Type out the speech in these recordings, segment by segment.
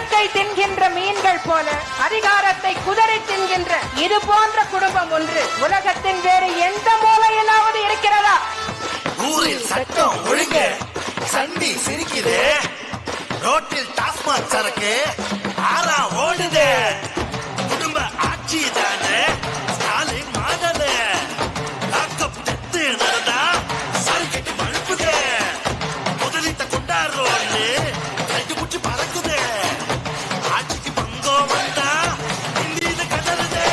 அழுக்கை தின்கின்ற மீன்கள் போல அதிகாரத்தை குதறி தின்கின்ற இது போன்ற குடும்பம் ஒன்று உலகத்தின் வேறு எந்த மூலையிலாவது இருக்கிறதா? ஊரில் சட்டம் ஒழுங்கு சண்டி சிரிக்குது, ரோட்டில் டாஸ்மாக் சரக்கு ஆறா ஓடுது. குடும்ப ஆட்சி தானே ஸ்டாலின் மாடலு, லாக்கப் டெத்து நடந்தா சரக்கெட்டு மழுப்புது. முதலித்த கொண்டாடுறோன்னு கைட்டு முச்சு பறக்குது. ஆட்சிக்கு பங்கம் வந்தா இந்திய கதறுது.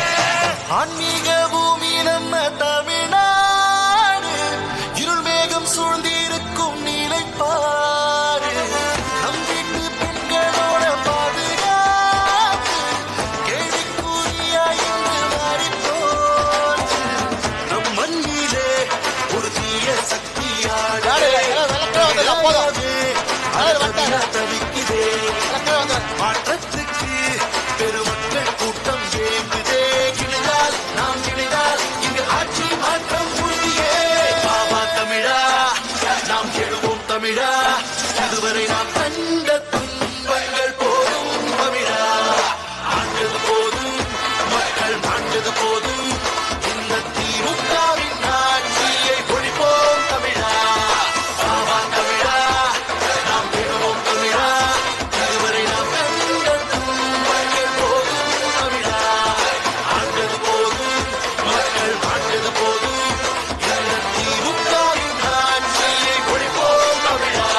ஆன்மீக பூமி நம்ம தமிழ்நாடு, இருள் மேகம் சூழ்ந்திருக்கும் நிலைப்பாடு. நம் வீட்டு பெண்களோட பாதுகாப்பு கேள்விக்குறியா இங்கு மாறிப்போச்சு. நம் மண்ணிலே ஒரு தீய சக்தியாடு தவிக்குதே. மாற்றத்துக்கு பெருமக்கள் கூட்டம் ஏங்குதே. கிழிந்தால் நாம் கிழிந்தால் இங்கு ஆட்சி மாற்றம் உறுதியே. பாபா தமிழா நாம் எழுவோம் தமிழா, இதுவரை நாம் கண்ட துன்பங்கள் போதும் தமிழா. ஆண்டது போதும் மக்கள் மாண்டது போதும், இந்த திமுகவின் ஆட்சியை ஒழிப்போம் தமிழா. பாபா தமிழா நாம் எழுவோம் தமிழா, இதுவரை நாம் கண்ட துன்பங்கள் போதும் தமிழா. ஆண்டது போதும் மக்கள் மாண்டது போதும், இந்த திமுகவின் ஆட்சியை ஒழிப்போம் தமிழா.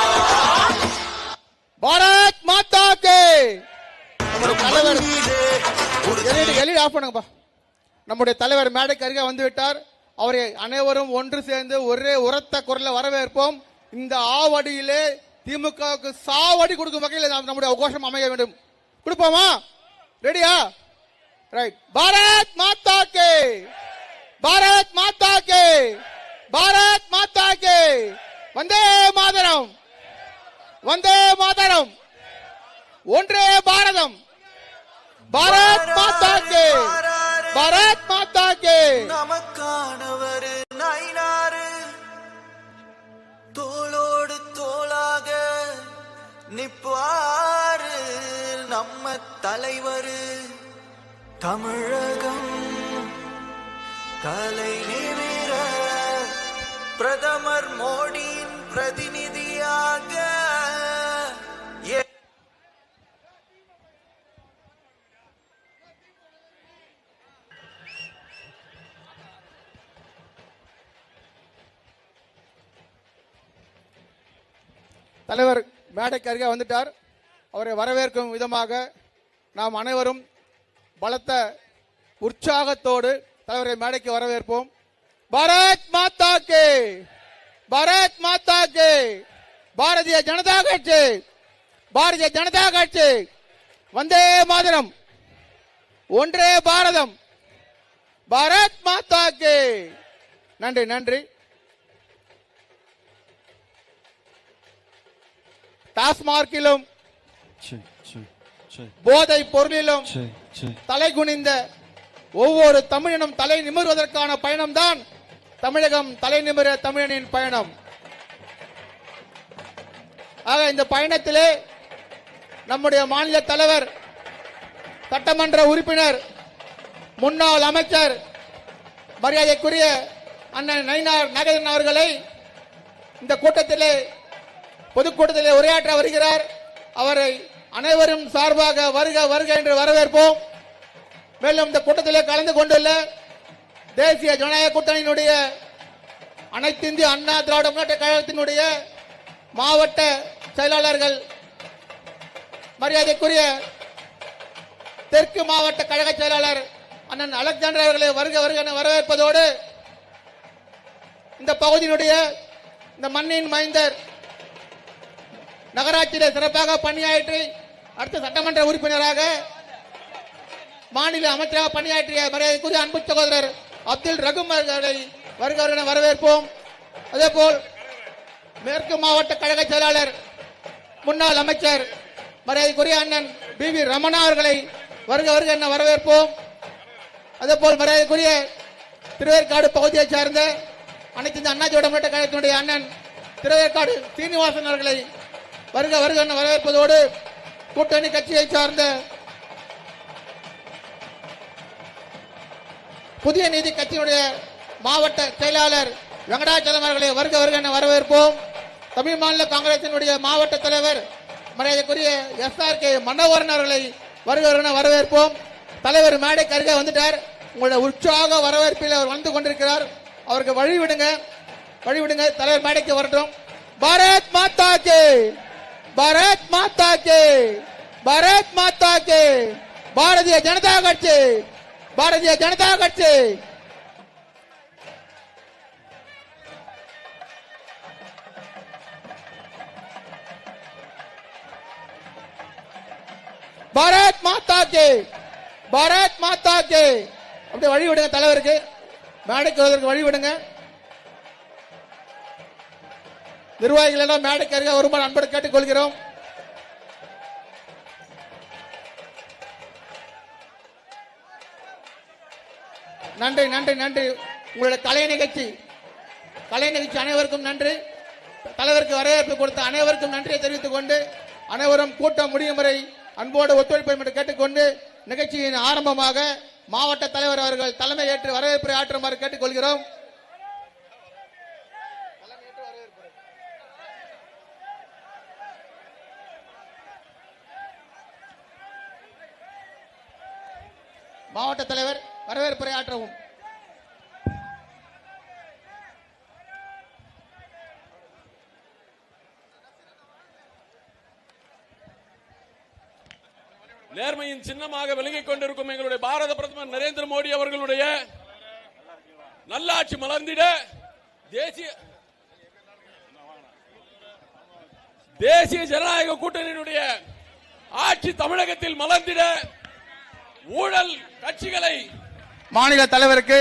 பாரத் மாதா கே. நம்முடைய தலைவர் மேடைக்கு அருகே வந்துவிட்டார். அவரை அனைவரும் ஒன்று சேர்ந்து ஒரே உரத்த குரல்ல வரவேற்போம். இந்த ஆவடியிலே திமுகவுக்கு சாவடி கொடுக்கும் வகையில் நம்முடைய கோஷம் அமைய வேண்டும். கொடுப்போமா? ரெடியா? ரைட். பாரத் மாதா கே, பாரத் மாதா கே, பாரத் மாதா கே. வந்தே மாதரம், வந்தே மாதரம், ஒன்றே பாரதம். பாரத் மாதா கே, பாரத் மாதா கே. நமக்கானவரு நாயினாரு, தோளோடு தோளாக நிப்பாரு நம்ம தலைவரு. தமிழகம் தலை நிமிர பிரதமர் மோடியின் பிரதிநிதியாக தலைவர் மேடைக்கு அருகே வந்துட்டார். அவரை வரவேற்கும் விதமாக நாம் அனைவரும் பலத்த உற்சாகத்தோடு தலைவரை மேடைக்கு வரவேற்போம். பாரத் மாதா கே, பாரத் மாதா கே. பாரதிய ஜனதா கட்சி, பாரதிய ஜனதா கட்சி. வந்தே மாதரம், ஒன்றே பாரதம். பாரத் மாதா கே. நன்றி, நன்றி. டாஸ்மார்க்கிலும் போதை பொருளிலும் தலை குனிந்த ஒவ்வொரு தமிழனும் தலை நிமிர்வதற்கான பயணம்தான் தமிழகம் தலை நிமிர தமிழனின் பயணம். ஆக இந்த பயணத்திலே நம்முடைய மாநில தலைவர், சட்டமன்ற உறுப்பினர், முன்னாள் அமைச்சர், மரியாதைக்குரிய அண்ணன் நயினார் நாகேந்திரன் அவர்களை இந்த கூட்டத்திலே பொதுக்கூட்டத்திலே உரையாற்ற வருகிறார். அவரை அனைவரும் சார்பாக வருக வருக என்று வரவேற்போம். மேலும் இந்த கூட்டத்திலே கலந்து கொண்டுள்ள தேசிய ஜனநாயக கூட்டணியினுடைய அனைத்து இந்திய அண்ணா திராவிட முன்னேற்ற கழகத்தினுடைய மாவட்ட செயலாளர்கள், மரியாதைக்குரிய தெற்கு மாவட்ட கழக செயலாளர் அண்ணன் அலெக்சாண்டர் அவர்களை வருக வருக என வரவேற்பதோடு, இந்த பகுதியினுடைய இந்த மண்ணின் மைந்தர், நகராட்சியிலே சிறப்பாக பணியாற்றி அடுத்த சட்டமன்ற உறுப்பினராக மாநில அமைச்சராக பணியாற்றிய மரியாதைக்குரிய அன்பு சகோதரர் அப்துல் ரகும் அவர்களை வருக என வரவேற்போம். அதேபோல் மேற்கு மாவட்ட கழக செயலாளர், முன்னாள் அமைச்சர், மரியாதைக்குரிய அண்ணன் BV ரமணா அவர்களை வருக வருக என வரவேற்போம். அதேபோல் மரியாதைக்குரிய திருவேற்காடு பகுதியைச் சேர்ந்த அனைத்து இந்த அண்ணா திராவிட முன்னேற்ற கழகத்தினுடைய அண்ணன் திருவேற்காடு சீனிவாசன் அவர்களை வருக வருக என வரவேற்பதோடு, கூட்டணி கட்சியை சார்ந்த புதிய நீதி கட்சியினுடைய மாவட்ட செயலாளர் வெங்கடாச்சலம் அவர்களை வருக வருக என வரவேற்போம். தமிழ் மாநில காங்கிரசினுடைய மாவட்ட தலைவர் மரியாதைக்குரிய SRK மனோகரன் அவர்களை வருக வருக என வரவேற்போம். தலைவர் மேடைக்கு அருகே வந்துட்டார். உங்களுடைய உற்சாக வரவேற்பில் அவர் வந்து கொண்டிருக்கிறார். அவருக்கு வழிவிடுங்க. தலைவர் மேடைக்கு வரட்டும். பாரத் மாதா கே, பாரத் மாதா கே, பாரத் மாதா கே, பாரதிய ஜனதா கட்சி, பாரதிய ஜனதா கட்சி. பாரத் மாதா கே, பாரத் மாதா கே. அப்படியே வழி விடுங்க. தலைவருக்கு மேடைக்கு வருவதற்கு வழி விடுங்க. நிர்வாகிகள் எல்லாம் மேடைக்கு அருகே வருமாறு அன்போடு கேட்டுக் கொள்கிறோம். நன்றி நன்றி நன்றி. உங்களுடைய கலை நிகழ்ச்சி அனைவருக்கும் நன்றி. தலைவருக்கு வரவேற்பு கொடுத்த அனைவருக்கும் நன்றியை தெரிவித்துக் கொண்டு அனைவரும் கூட்டம் முடியும் வரை அன்போடு ஒத்துழைப்பை என்று கேட்டுக்கொண்டு நிகழ்ச்சியின் ஆரம்பமாக மாவட்ட தலைவர் அவர்கள் தலைமை ஏற்று வரவேற்பை ஆற்றுமாறு கேட்டுக் கொள்கிறோம். மாவட்ட தலைவர் வரவேற்புரை ஆற்றவும். நேர்மையின் சின்னமாக விலகிக் கொண்டிருக்கும் எங்களுடைய பாரத பிரதமர் நரேந்திர மோடி அவர்களுடைய நல்லாட்சி மலர்ந்திட தேசிய ஜனநாயக கூட்டணியினுடைய ஆட்சி தமிழகத்தில் மலர்ந்திட ஊழல் கட்சிகளை மாநில தலைவருக்கு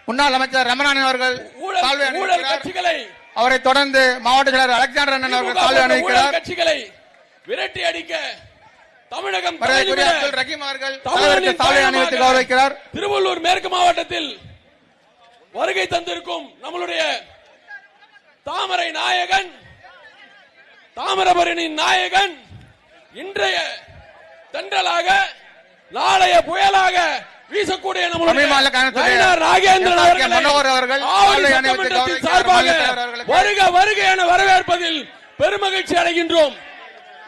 முன்னாள் அமைச்சர் ரமணானன் அவர்கள் ஊழல் கட்சிகளை அவரை தொடர்ந்து மாவட்ட செயலர் அலெக்சாண்டர் அண்ணன் அவர்கள் சால்வை அணிவிக்கிறார். கட்சிகளை விரட்டி அடிக்க தமிழகம் ரஹீம் அவர்கள் சால்வை அணிவித்து கௌரவிக்கிறார். திருவள்ளூர் மேற்கு மாவட்டத்தில் வருகை தந்திருக்கும் நம்மளுடைய தாமரை நாயகன், தாமிரபரணியின் நாயகன் இன்றைய தென்றலாக நாளைய புயலாக வீசக்கூடிய நம்முடைய நாகேந்திரன் அவர்கள் சார்பாக வருக வருக என வரவேற்பதில் பெருமகிழ்ச்சி அடைகின்றோம்.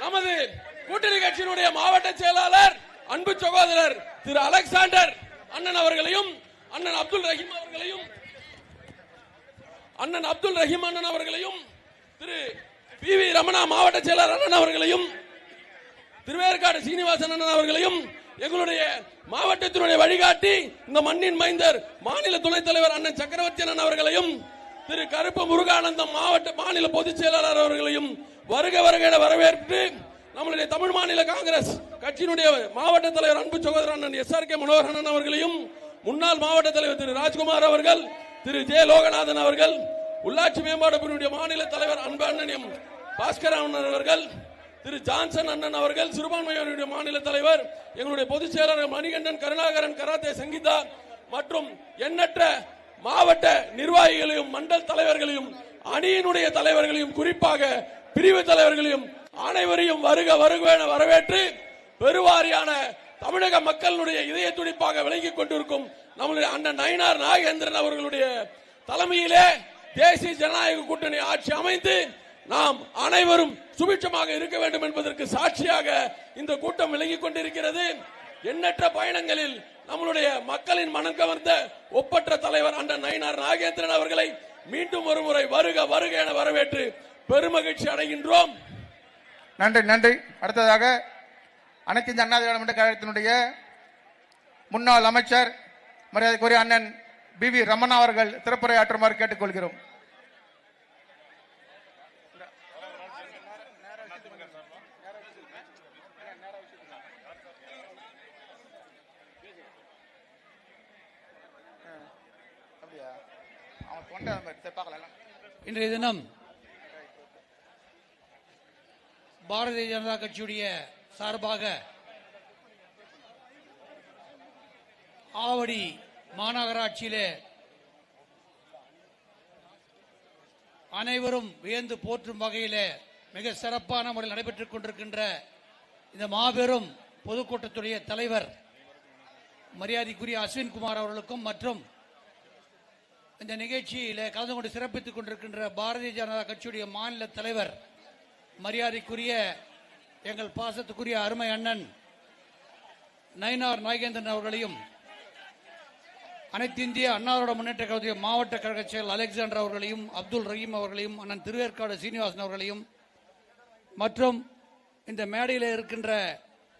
நமது கூட்டணி கட்சியினுடைய மாவட்ட செயலாளர் அன்பு சகோதரர் திரு அலெக்சாண்டர் அண்ணன் அவர்களையும் அண்ணன் அப்துல் ரஹீம் அண்ணன் அவர்களையும் திரு PV ரமணா மாவட்ட செயலாளர் அண்ணன் அவர்களையும் திருவேற்காடு சீனிவாசன் அண்ணன் அவர்களையும் எங்களுடைய மாவட்டத்தினுடைய வழிகாட்டி இந்த மண்ணின் மைந்தர் மாநில துணைத் தலைவர் அண்ணன் சக்கரவர்த்தி அண்ணன் அவர்களையும் திரு கருப்பு முருகானந்தம் மாவட்ட மாநில பொதுச் செயலாளர் அவர்களையும் வருக வருக என வரவேற்று நம்மளுடைய தமிழ் மாநில காங்கிரஸ் கட்சியினுடைய மாவட்ட தலைவர் அன்பு சகோதரர் அண்ணன் SRK மனோகரன் அவர்களையும் முன்னாள் மாவட்ட தலைவர் திரு ராஜ்குமார் அவர்கள், திரு J லோகநாதன் அவர்கள், உள்ளாட்சி மேம்பாடு பிரிவுடைய மாநில தலைவர் அன்பு அண்ணன் பாஸ்கர் அண்ணன் அவர்கள், திரு ஜான்சன் அண்ணன் அவர்கள், சிறுபான்மையினருடைய மாநில தலைவர் எங்களுடைய பொதுச் செயலாளர் மணிகண்டன் கருணாகரன் கராத்தே சங்கீதா மற்றும் எண்ணற்ற மாவட்ட நிர்வாகிகளையும் மண்டல் தலைவர்களையும் அணியினுடைய தலைவர்களையும் குறிப்பாக பிரிவு தலைவர்களையும் அனைவரையும் வருக வருக என வரவேற்று பெருவாரியான தமிழக மக்களுடைய இதய துடிப்பாக விளங்கிக் கொண்டிருக்கும் நம்முடைய அண்ணன் நயினார் நாகேந்திரன் அவர்களுடைய தலைமையிலே தேசிய ஜனநாயக கூட்டணி ஆட்சி அமைந்து நாம் அனைவரும் சுபிட்சமாக இருக்க வேண்டும் என்பதற்கு சாட்சியாக இந்த கூட்டம் விளங்கிக் கொண்டிருக்கிறது. எண்ணற்ற பயணங்களில் நம்மளுடைய மக்களின் மனம் கவர்ந்த ஒப்பற்ற தலைவர் அண்ணன் நயினார் நாகேந்திரன் அவர்களை மீண்டும் ஒரு முறை வருக வருக என வரவேற்று பெருமகிழ்ச்சி அடைகின்றோம். நன்றி நன்றி. அடுத்ததாக அனைத்து இந்திய அண்ணா திராவிட முன்னேற்ற கழகத்தினுடைய முன்னாள் அமைச்சர் மரியாதைக்குரிய அண்ணன் BV ரமணா அவர்கள் திறப்புரை ஆற்றுமாறு கேட்டுக்கொள்கிறோம். இன்றைய தினம் பாரதிய ஜனதா கட்சியுடைய சார்பாக ஆவடி மாநகராட்சியிலே அனைவரும் வியந்து போற்றும் வகையிலே மிக சிறப்பான முறையில் நடைபெற்றுக் கொண்டிருக்கின்ற இந்த மாபெரும் பொதுக்கூட்டத்துடைய தலைவர் மரியாதைக்குரிய அஸ்வின்குமார் அவர்களுக்கும் மற்றும் இந்த நிகழ்ச்சியில் கலந்து கொண்டு சிறப்பித்துக் கொண்டிருக்கின்ற பாரதிய ஜனதா கட்சியுடைய மாநில தலைவர் மரியாதைக்குரிய எங்கள் பாசத்துக்குரிய அருமை அண்ணன் நயினார் நாகேந்திரன் அவர்களையும், அனைத்து இந்திய அண்ணா திராவிட முன்னேற்ற கழகத்திய மாவட்ட கழக செயலர் அலெக்சாண்டர் அவர்களையும், அப்துல் ரஹீம் அவர்களையும், அண்ணன் திருவேற்காடு சீனிவாசன் அவர்களையும் மற்றும் இந்த மேடையில் இருக்கின்ற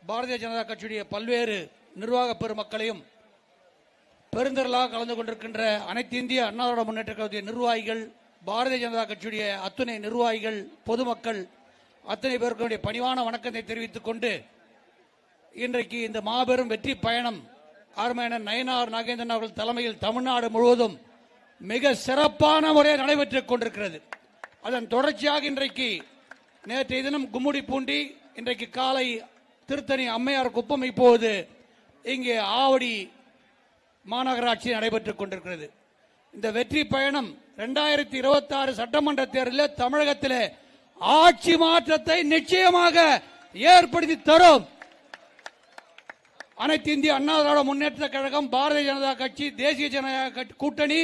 பாரதிய ஜனதா கட்சியுடைய பல்வேறு நிர்வாக பெருமக்களையும், பெருந்திரளாக கலந்து கொண்டிருக்கின்ற அனைத்து இந்திய அண்ணா திராவிட முன்னேற்ற கழகத்திய நிர்வாகிகள், பாரதிய ஜனதா கட்சியுடைய அத்துணை நிர்வாகிகள், பொதுமக்கள் அத்தனை பேருக்குடைய பணிவான வணக்கத்தை தெரிவித்துக் கொண்டு இன்றைக்கு இந்த மாபெரும் வெற்றி பயணம் அருமையான நயினார் நாகேந்திரன் அவர்கள் தலைமையில் தமிழ்நாடு முழுவதும் மிக சிறப்பான முறையில் நடைபெற்றுக் கொண்டிருக்கிறது. அதன் தொடர்ச்சியாக இன்றைக்கு நேற்றைய தினம் கும்முடிப்பூண்டி, இன்றைக்கு காலை திருத்தணி அம்மையார் குப்பம், இப்போது இங்கே ஆவடி மாநகராட்சி நடைபெற்றுக் கொண்டிருக்கிறது. இந்த வெற்றி பயணம் 2026 சட்டமன்ற தேர்தலில் தமிழகத்தில் ஆட்சி மாற்றத்தை நிச்சயமாக ஏற்படுத்தி தரும். அனைத்து இந்திய அண்ணா திராவிட முன்னேற்ற கழகம், பாரதிய ஜனதா கட்சி, தேசிய ஜனநாயக கூட்டணி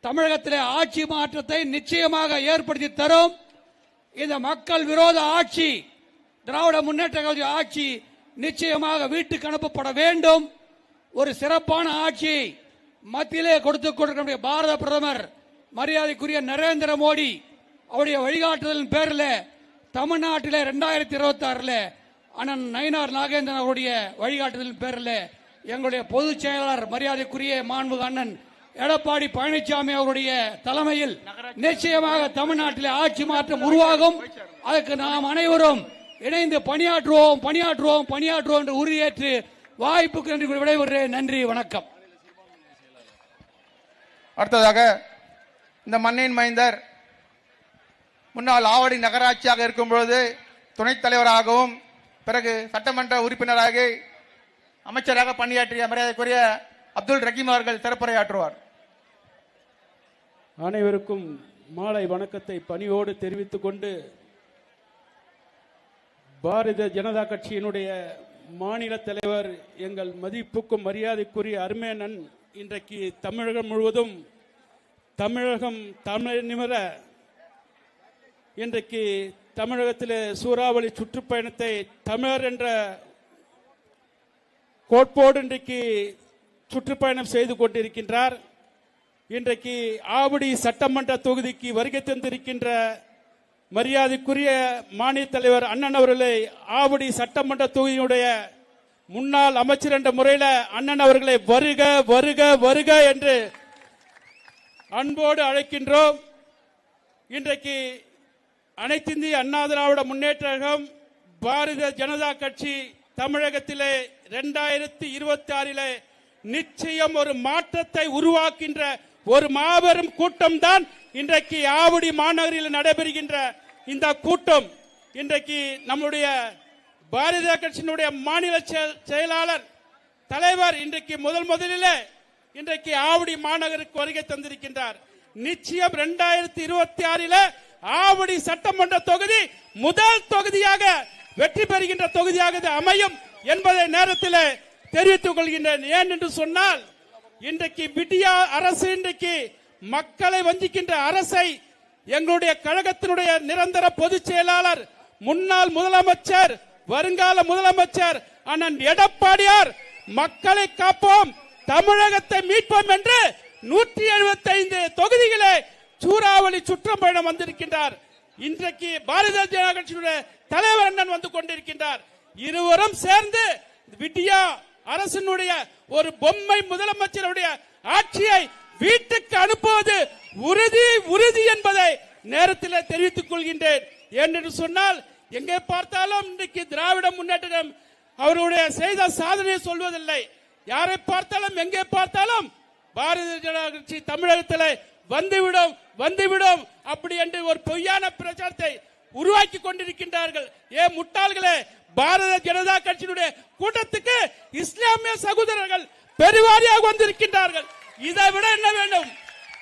தமிழகத்தில் ஆட்சி மாற்றத்தை நிச்சயமாக ஏற்படுத்தி தரும். இந்த மக்கள் விரோத ஆட்சி, திராவிட முன்னேற்ற கழக ஆட்சி நிச்சயமாக வீட்டுக்கு அனுப்பப்பட வேண்டும். ஒரு சிறப்பான ஆட்சி மத்தியிலே கொடுத்துக் கொண்டிருக்கிற பாரத பிரதமர் மரியாதைக்குரிய நரேந்திர மோடி அவருடைய வழிகாட்டுதலின் பேரில் தமிழ்நாட்டில் 2026 அண்ணன் நயினார் நாகேந்திரன் அவருடைய வழிகாட்டுதலின் பேரில் எங்களுடைய பொதுச் செயலாளர் மரியாதைக்குரிய மாண்புமிகு அண்ணன் எடப்பாடி பழனிசாமி அவருடைய தலைமையில் நிச்சயமாக தமிழ்நாட்டில் ஆட்சி மாற்றம் உருவாகும். அதற்கு நாம் அனைவரும் இணைந்து பணியாற்றுவோம் என்று உறுதியேற்று வாய்ப்புக்கு நன்றி கூறி விடைபெறுகிறேன். நன்றி, வணக்கம். அடுத்ததாக இந்த மண்ணின் மைந்தர் முன்னாள் ஆவடி நகராட்சியாக இருக்கும் பொழுது துணைத் தலைவராகவும் பிறகு சட்டமன்ற உறுப்பினராக அமைச்சராக பணியாற்றிய மரியாதைக்குரிய அப்துல் ரஹீம் அவர்கள் சிறப்புரையாற்றுவார். அனைவருக்கும் மாலை வணக்கத்தை பணியோடு தெரிவித்துக் கொண்டு, பாரதிய ஜனதா கட்சியினுடைய மாநில தலைவர் எங்கள் மதிப்புக்கும் மரியாதைக்குரிய அருமையண்ணன் இன்றைக்கு தமிழகம் முழுவதும் தமிழ் நிமிர இன்றைக்கு தமிழகத்தில் சூறாவளி சுற்றுப்பயணத்தை தமிழர் என்ற கோட்போடு இன்றைக்கு சுற்றுப்பயணம் செய்து கொண்டிருக்கின்றார். இன்றைக்கு ஆவடி சட்டமன்ற தொகுதிக்கு வருகை தந்திருக்கின்ற மரியாதைக்குரிய மாநில தலைவர் அண்ணன் அவர்களை, ஆவடி சட்டமன்ற தொகுதியினுடைய முன்னாள் அமைச்சர் என்ற முறையில் அண்ணன் அவர்களை வருக வருக வருக என்று அன்போடு அழைக்கின்றோம். இன்றைக்கு அனைத்து இந்திய அண்ணா திராவிட முன்னேற்ற கழகம், பாரதிய ஜனதா கட்சி தமிழகத்திலே 2026 நிச்சயம் ஒரு மாற்றத்தை உருவாக்கின்ற ஒரு மாபெரும் கூட்டம் தான் இன்றைக்கு ஆவடி மாநகரில் நடைபெறுகின்ற இந்த கூட்டம். இன்றைக்கு நம்முடைய பாரதிய கட்சியினுடைய மாநில செயலாளர் தலைவர் இன்றைக்கு முதலில் இன்றைக்கு ஆவடி மாநகருக்கு வருகை தந்திருக்கின்றார். நிச்சயம் 2026 ஆவடி சட்டமன்ற தொகுதி முதல் தொகுதியாக வெற்றி பெறுகின்ற தொகுதியாக அமையும் என்பதை நேரத்தில் தெரிவித்துக் கொள்கின்றேன். ஏன் என்று சொன்னால், இன்றைக்கு விடியா அரசு, இன்றைக்கு மக்களை வஞ்சிக்கின்ற அரசை எங்களுடைய கழகத்தினுடைய நிரந்தர பொதுச் செயலாளர், முன்னாள் முதலமைச்சர், வருங்கால முதலமைச்சர் அண்ணன் எடப்பாடியார் மக்களை காப்போம், தமிழகத்தை மீட்போம் என்று 175 தொகுதிகளே சூறாவளி சுற்றுப்பயணம் வந்திருக்கின்றார். இன்றைக்கு பாரதிய ஜனதா கட்சியுடைய தலைவர் அண்ணன் வந்து கொண்டிருக்கின்றார். இருவரும் சேர்ந்து விடியா அரசினுடைய ஒரு பொம்மை முதலமைச்சருடைய ஆட்சியை வீட்டுக்கு அனுப்புவது உறுதி என்பதை நேரத்தில் தெரிவித்துக் கொள்கின்றேன். ஏனென்று சொன்னால், எங்கே பார்த்தாலும் இன்றைக்கு திராவிட முன்னேற்றம் அவருடைய செய்த சாதனையை சொல்வதில்லை. யாரை பார்த்தாலும் எங்கே பார்த்தாலும் பாரதிய ஜனதா கட்சி தமிழகத்தில் வந்துவிடும் அப்படி என்று ஒரு பொய்யான பிரச்சாரத்தை உருவாக்கி கொண்டிருக்கின்றார்கள். முட்டாள்களே, பாரதிய ஜனதா கட்சியினுடைய கூட்டத்துக்கு இஸ்லாமிய சகோதரர்கள் பெருவாரியாக வந்திருக்கின்றார்கள். இதை விட என்ன வேண்டும்?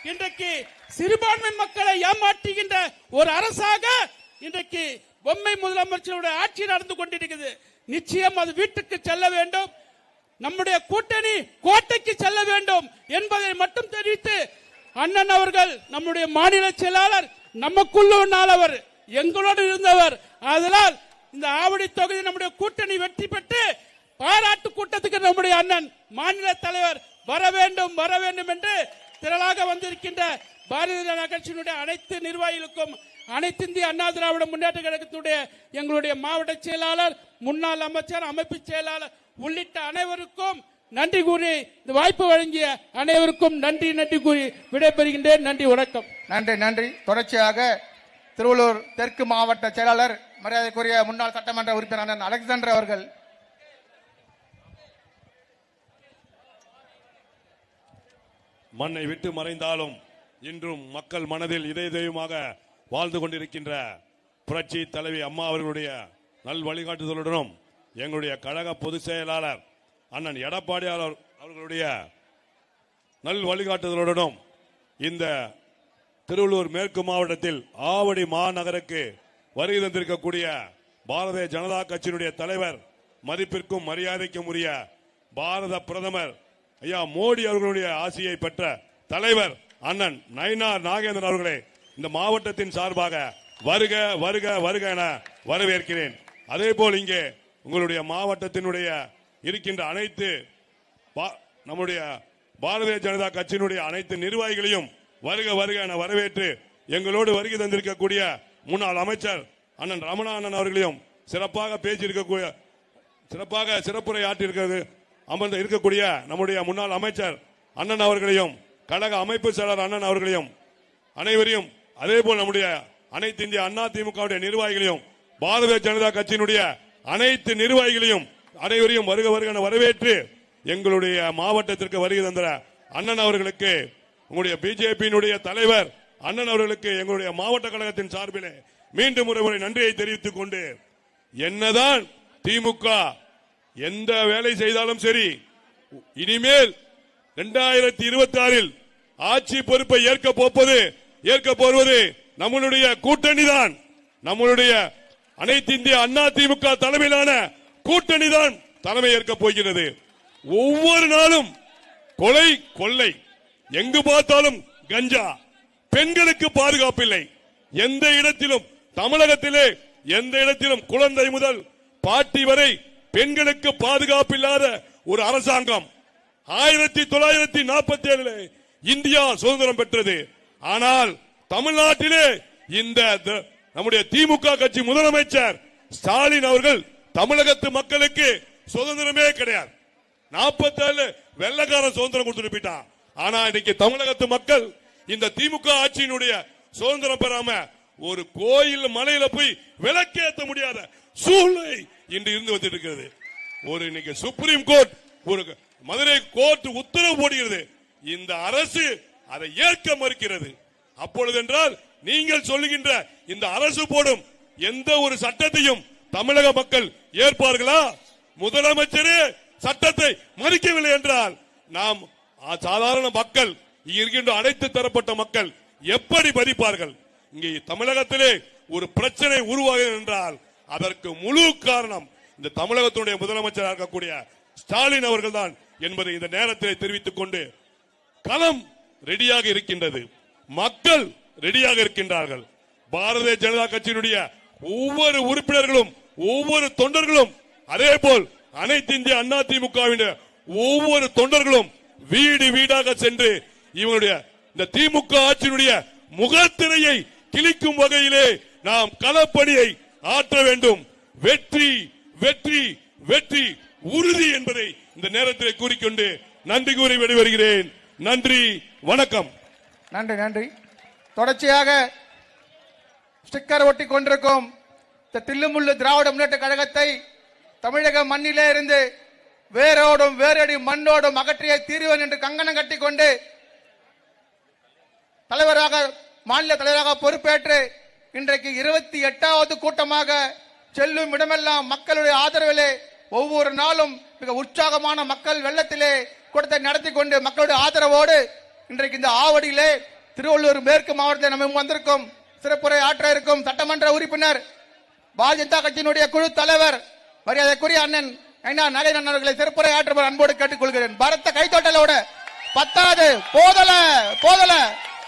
இன்றைக்கு சிறுபான்மை மக்களை ஏமாற்றுகின்ற ஒரு அரசாக இன்றைக்கு பொம்மை முதலமைச்சருடைய ஆட்சி நடந்து கொண்டிருக்கிறது. நிச்சயம் அது வீட்டுக்கு செல்ல வேண்டும். நம்முடைய கூட்டணி கோட்டைக்கு செல்ல வேண்டும் என்பதை மட்டும் தெரிவித்து, அண்ணன் அவர்கள் நம்முடைய மாநில செயலாளர், நமக்குள்ளவர், எங்களோடு இருந்தவர். அதனால் இந்த ஆவடி தொகுதி நம்முடைய கூட்டணி வெற்றி பெற்று பாராட்டு கூட்டத்துக்கு நம்முடைய அண்ணன் மாநில தலைவர் வர வேண்டும் என்று திரளாக வந்திருக்கின்ற பாரதிய ஜனதா கட்சியினுடைய அனைத்து நிர்வாகிகளுக்கும், அனைத்து இந்திய அண்ணா திராவிட முன்னேற்ற கழகத்தினுடைய எங்களுடைய மாவட்ட செயலாளர், முன்னாள் அமைச்சர், அமைப்பு செயலாளர் உள்ளிட்ட அனைவருக்கும் நன்றி கூறி, இந்த வாய்ப்பு வழங்கிய அனைவருக்கும் நன்றி கூறி விடைபெறுகின்றேன். நன்றி, வணக்கம். நன்றி. தொடர்ச்சியாக திருவள்ளூர் தெற்கு மாவட்ட செயலாளர் மரியாதைக்குரிய முன்னாள் சட்டமன்ற உறுப்பினர் அண்ணன் அலெக்சாண்டர் அவர்கள். மண்ணை விட்டு மறைந்தாலும் இன்றும் மக்கள் மனதில் இதய தெய்வமாக வாழ்ந்து கொண்டிருக்கின்ற புரட்சி தலைவி அம்மா அவர்களுடைய நல் வழிகாட்டுதலுடனும் எங்களுடைய கழக பொதுச் செயலாளர் அண்ணன் எடப்பாடி அவர்களுடைய நல் வழிகாட்டுதலுடனும் இந்த திருவள்ளூர் மேற்கு மாவட்டத்தில் ஆவடி மாநகருக்கு வருகை தந்திருக்கக்கூடிய பாரதிய ஜனதா கட்சியினுடைய தலைவர், மதிப்பிற்கும் மரியாதைக்கும் உரிய பாரத பிரதமர் ஐயா மோடி அவர்களுடைய ஆசியை பெற்ற தலைவர் அண்ணன் நயினார் நாகேந்திரன் அவர்களே இந்த மாவட்டத்தின் சார்பாக வருக வருக வருக என வரவேற்கிறேன். அதே போல் இங்கே உங்களுடைய மாவட்டத்தினுடைய இருக்கின்ற அனைத்து நம்முடைய பாரதிய ஜனதா கட்சியினுடைய அனைத்து நிர்வாகிகளையும் வருக வருக என வரவேற்று எங்களோடு வருகை தந்திருக்கக்கூடிய முன்னாள் அமைச்சர் அண்ணன் ரமணா அண்ணன் அவர்களையும் சிறப்பாக சிறப்புரை ஆற்றியிருக்கிறது அமர்ந்து இருக்கக்கூடிய நம்முடைய முன்னாள் அமைச்சர் அண்ணன் அவர்களையும், கழக அமைப்பு செயலர் அண்ணன் அவர்களையும், அனைவரையும், அதே போல் நம்முடைய அனைத்து இந்திய அண்ணா திமுக நிர்வாகிகளையும், பாரதிய ஜனதா கட்சியினுடைய அனைத்து நிர்வாகிகளையும் அனைவரையும் வருக வருக என வரவேற்று எங்களுடைய மாவட்டத்திற்கு வருகை தந்த அண்ணன் அவர்களுக்கு, உங்களுடைய பிஜேபியினுடைய தலைவர் அண்ணன் அவர்களுக்கு எங்களுடைய மாவட்ட கழகத்தின் சார்பிலே மீண்டும் ஒரு முறை நன்றியை தெரிவித்துக் கொண்டு, என்னதான் திமுக எந்த வேலை செய்தாலும் சரி, இனிமேல் 2026 ஆட்சி பொறுப்பை ஏற்க போவது நம்மளுடைய கூட்டணி தான். நம்மளுடைய அனைத்து இந்திய அண்ணா திமுக தலைமையிலான கூட்டணி தான் தலைமை ஏற்க போகிறது. ஒவ்வொரு நாளும் கொலை கொள்ளை, எங்கு பார்த்தாலும் கஞ்சா, பெண்களுக்கு பாதுகாப்பில்லை. எந்த இடத்திலும் தமிழகத்திலே எந்த இடத்திலும் குழந்தை முதல் பாட்டி வரை பெண்களுக்கு பாதுகாப்பில்லாத ஒரு அரசாங்கம். 1947 இந்தியா சுதந்திரம் பெற்றது. ஆனால் தமிழ்நாட்டிலே இந்த நம்முடைய திமுக கட்சி முதலமைச்சர் ஸ்டாலின் அவர்கள் தமிழகத்து மக்களுக்கு சுதந்திரமே கிடையாது. 47 வெள்ளக்காரன் சுதந்திரம் கொடுத்துட்டு போயிட்டான். ஆனா இன்னைக்கு தமிழகத்து மக்கள் இந்த திமுக ஆட்சியினுடைய சுதந்திரம் பெறாம ஒரு கோயில் மலையில போய் விளக்கேற்ற முடியாத சூழ்நிலை இன்று இருந்து வந்துட்டு இருக்கிறது. ஒரு இன்னைக்கு சுப்ரீம் கோர்ட், ஒரு மதுரை கோர்ட் உத்தரவு போடுகிறது. இந்த அரசு அதை ஏற்க மறுக்கிறது. அப்பொழுது என்றால் நீங்கள் சொல்லுகின்ற இந்த அரசு போடும் எந்த ஒரு சட்டத்தையும் தமிழக மக்கள் ஏற்பார்களா? முதலமைச்சரே சட்டத்தை மறுக்கவில்லை என்றால் நாம் சாதாரண மக்கள், இருக்கின்ற அனைத்து தரப்பட்ட மக்கள் எப்படி மதிப்பார்கள்? இங்கே தமிழகத்திலே ஒரு பிரச்சனை உருவாகிறது என்றால் அதற்கு முழு காரணம் இந்த தமிழகத்தினுடைய முதலமைச்சராக இருக்கக்கூடிய ஸ்டாலின் அவர்கள் தான் என்பதை இந்த நேரத்தில் தெரிவித்துக் கொண்டு, களம் ரெடியாக இருக்கின்றது, மக்கள் ரெடியாக இருக்கின்றார்கள். பாரதிய ஜனதா கட்சியினுடைய ஒவ்வொரு உறுப்பினர்களும், ஒவ்வொரு தொண்டர்களும், அதே போல் அனைத்து இந்திய அண்ணா திமுகவின் ஒவ்வொரு தொண்டர்களும் வீடு வீடாக சென்று இவங்களுடைய இந்த திமுக ஆட்சியினுடைய முகத்திரையை கிழிக்கும் வகையிலே நாம் களப்பணியை ஆற்ற வேண்டும். வெற்றி வெற்றி வெற்றி உறுதி என்பதை இந்த நேரத்தில் கூறிக்கொண்டு நன்றி கூறி விடைபெறுகிறேன். நன்றி, வணக்கம். நன்றி. தொடர்ச்சியாக ஸ்டிக்கர் ஒட்டி கொண்டிருக்கும் தில்லுமுள்ளு திராவிட முன்னேற்ற கழகத்தை தமிழக மண்ணிலே இருந்து வேரோடும் வேரடி மண்ணோடும் அகற்றிய தீர்வன் என்று கங்கணம் கட்டிக்கொண்டு தலைவராக, மாநில தலைவராக பொறுப்பேற்று இன்றைக்கு 28வது கூட்டமாக செல்லும் இடமெல்லாம் மக்களுடைய ஆதரவிலே ஒவ்வொரு நாளும் மிக உற்சாகமான மக்கள் வெள்ளத்திலே கூட்டத்தை நடத்தி கொண்டு மக்களுடைய ஆதரவோடு இன்றைக்கு இந்த ஆவடியிலே திருவள்ளூர் மேற்கு மாவட்டத்தில் நம்ம வந்திருக்கும் சிறப்புரை ஆற்ற இருக்கும் சட்டமன்ற உறுப்பினர் பாரதிய ஜனதா கட்சியினுடைய குழு தலைவர் மரியாதைக்குரிய அண்ணன் நகையன் அவர்களை சிறப்புரை ஆற்றுமாறு அன்போடு கேட்டுக்கொள்கிறேன். பரத்த கைத்தொட்டலோட பத்தாது, போதல போதல.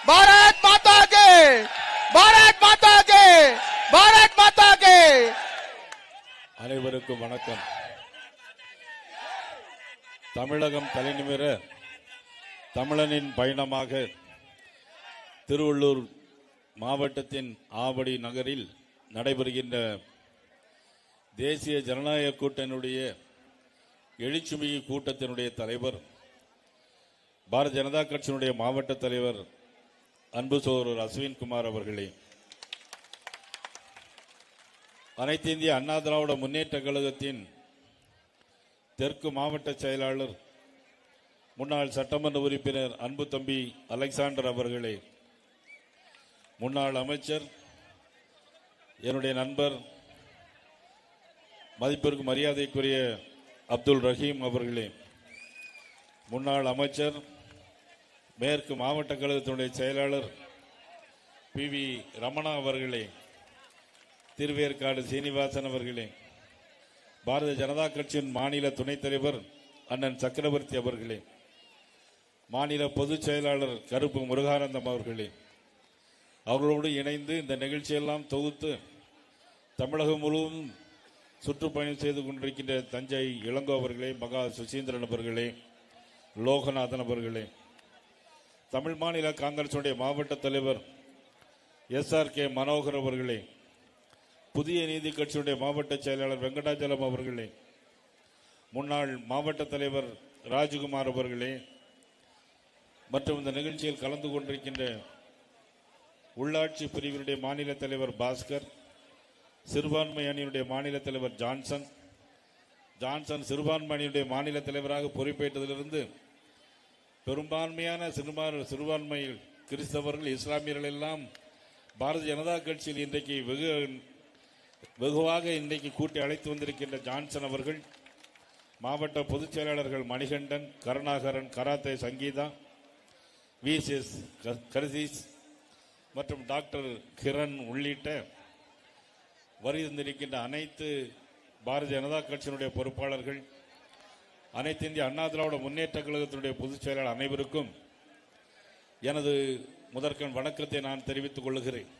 பாரத் மாதா கே, பாரத் மாதா கே, பாரத் மாதா கே. அனைவருக்கும் வணக்கம். தமிழகம் தலைநிமிர தமிழனின் பயணமாக திருவள்ளூர் மாவட்டத்தின் ஆவடி நகரில் நடைபெறுகின்ற தேசிய ஜனநாயக கூட்டணியுடைய எழுச்சிமிகு கூட்டத்தினுடைய தலைவர் பாரதிய ஜனதா கட்சியினுடைய மாவட்ட தலைவர் அன்பு சகோதரர் அஸ்வின்குமார் அவர்களே, அனைத்து இந்திய அண்ணா திராவிட முன்னேற்ற கழகத்தின் தெற்கு மாவட்ட செயலாளர் முன்னாள் சட்டமன்ற உறுப்பினர் அன்பு தம்பி அலெக்சாண்டர் அவர்களே, முன்னாள் அமைச்சர் என்னுடைய நண்பர் மதிப்பிற்கு மரியாதைக்குரிய அப்துல் ரஹீம் அவர்களே, முன்னாள் அமைச்சர் மேற்கு மாவட்ட கழகத்தினுடைய செயலாளர் பி.வி. ரமணா அவர்களே, திருவேற்காடு சீனிவாசன் அவர்களே, பாரதிய ஜனதா கட்சியின் மாநில துணைத் தலைவர் அண்ணன் சக்கரவர்த்தி அவர்களே, மாநில பொதுச் செயலாளர் கருப்பு முருகானந்தம் அவர்களே, அவர்களோடு இணைந்து இந்த நிகழ்ச்சியெல்லாம் தொகுத்து தமிழகம் முழுவதும் சுற்றுப்பயணம் செய்து கொண்டிருக்கின்ற தஞ்சை இளங்கோ அவர்களே, மகா சுசீந்திரன் அவர்களே, லோகநாதன் அவர்களே, தமிழ் மாநில காங்கிரசுடைய மாவட்ட தலைவர் SRK மனோகர் அவர்களே, புதிய நீதி கட்சியுடைய மாவட்ட செயலாளர் வெங்கடாச்சலம் அவர்களே, முன்னாள் மாவட்ட தலைவர் ராஜகுமார் அவர்களே, மற்றும் இந்த நிகழ்ச்சியில் கலந்து கொண்டிருக்கின்ற உள்ளாட்சி பிரிவினுடைய மாநில தலைவர் பாஸ்கர், சிறுபான்மை அணியினுடைய மாநில தலைவர் ஜான்சன் சிறுபான்மை அணியுடைய மாநில தலைவராக பொறுப்பேற்றதிலிருந்து பெரும்பான்மையான சிறுபான்மை கிறிஸ்தவர்கள், இஸ்லாமியர்கள் எல்லாம் பாரதிய ஜனதா கட்சியில் இன்றைக்கு வெகுவாக இன்றைக்கு கூட்டி அழைத்து வந்திருக்கின்ற ஜான்சன் அவர்கள், மாவட்ட பொதுச் செயலாளர்கள் மணிகண்டன், கருணாகரன், கராத்தே சங்கீதா, VCS கரிசீஸ் மற்றும் டாக்டர் கிரண் உள்ளிட்ட வருகின்றிருக்கின்ற அனைத்து பாரதிய ஜனதா கட்சியினுடைய பொறுப்பாளர்கள், அனைத்து இந்திய அண்ணா திராவிட முன்னேற்ற கழகத்தினுடைய பொதுச் செயலாளர் அனைவருக்கும் எனது முதற்கண் வணக்கத்தை நான் தெரிவித்துக் கொள்கிறேன்.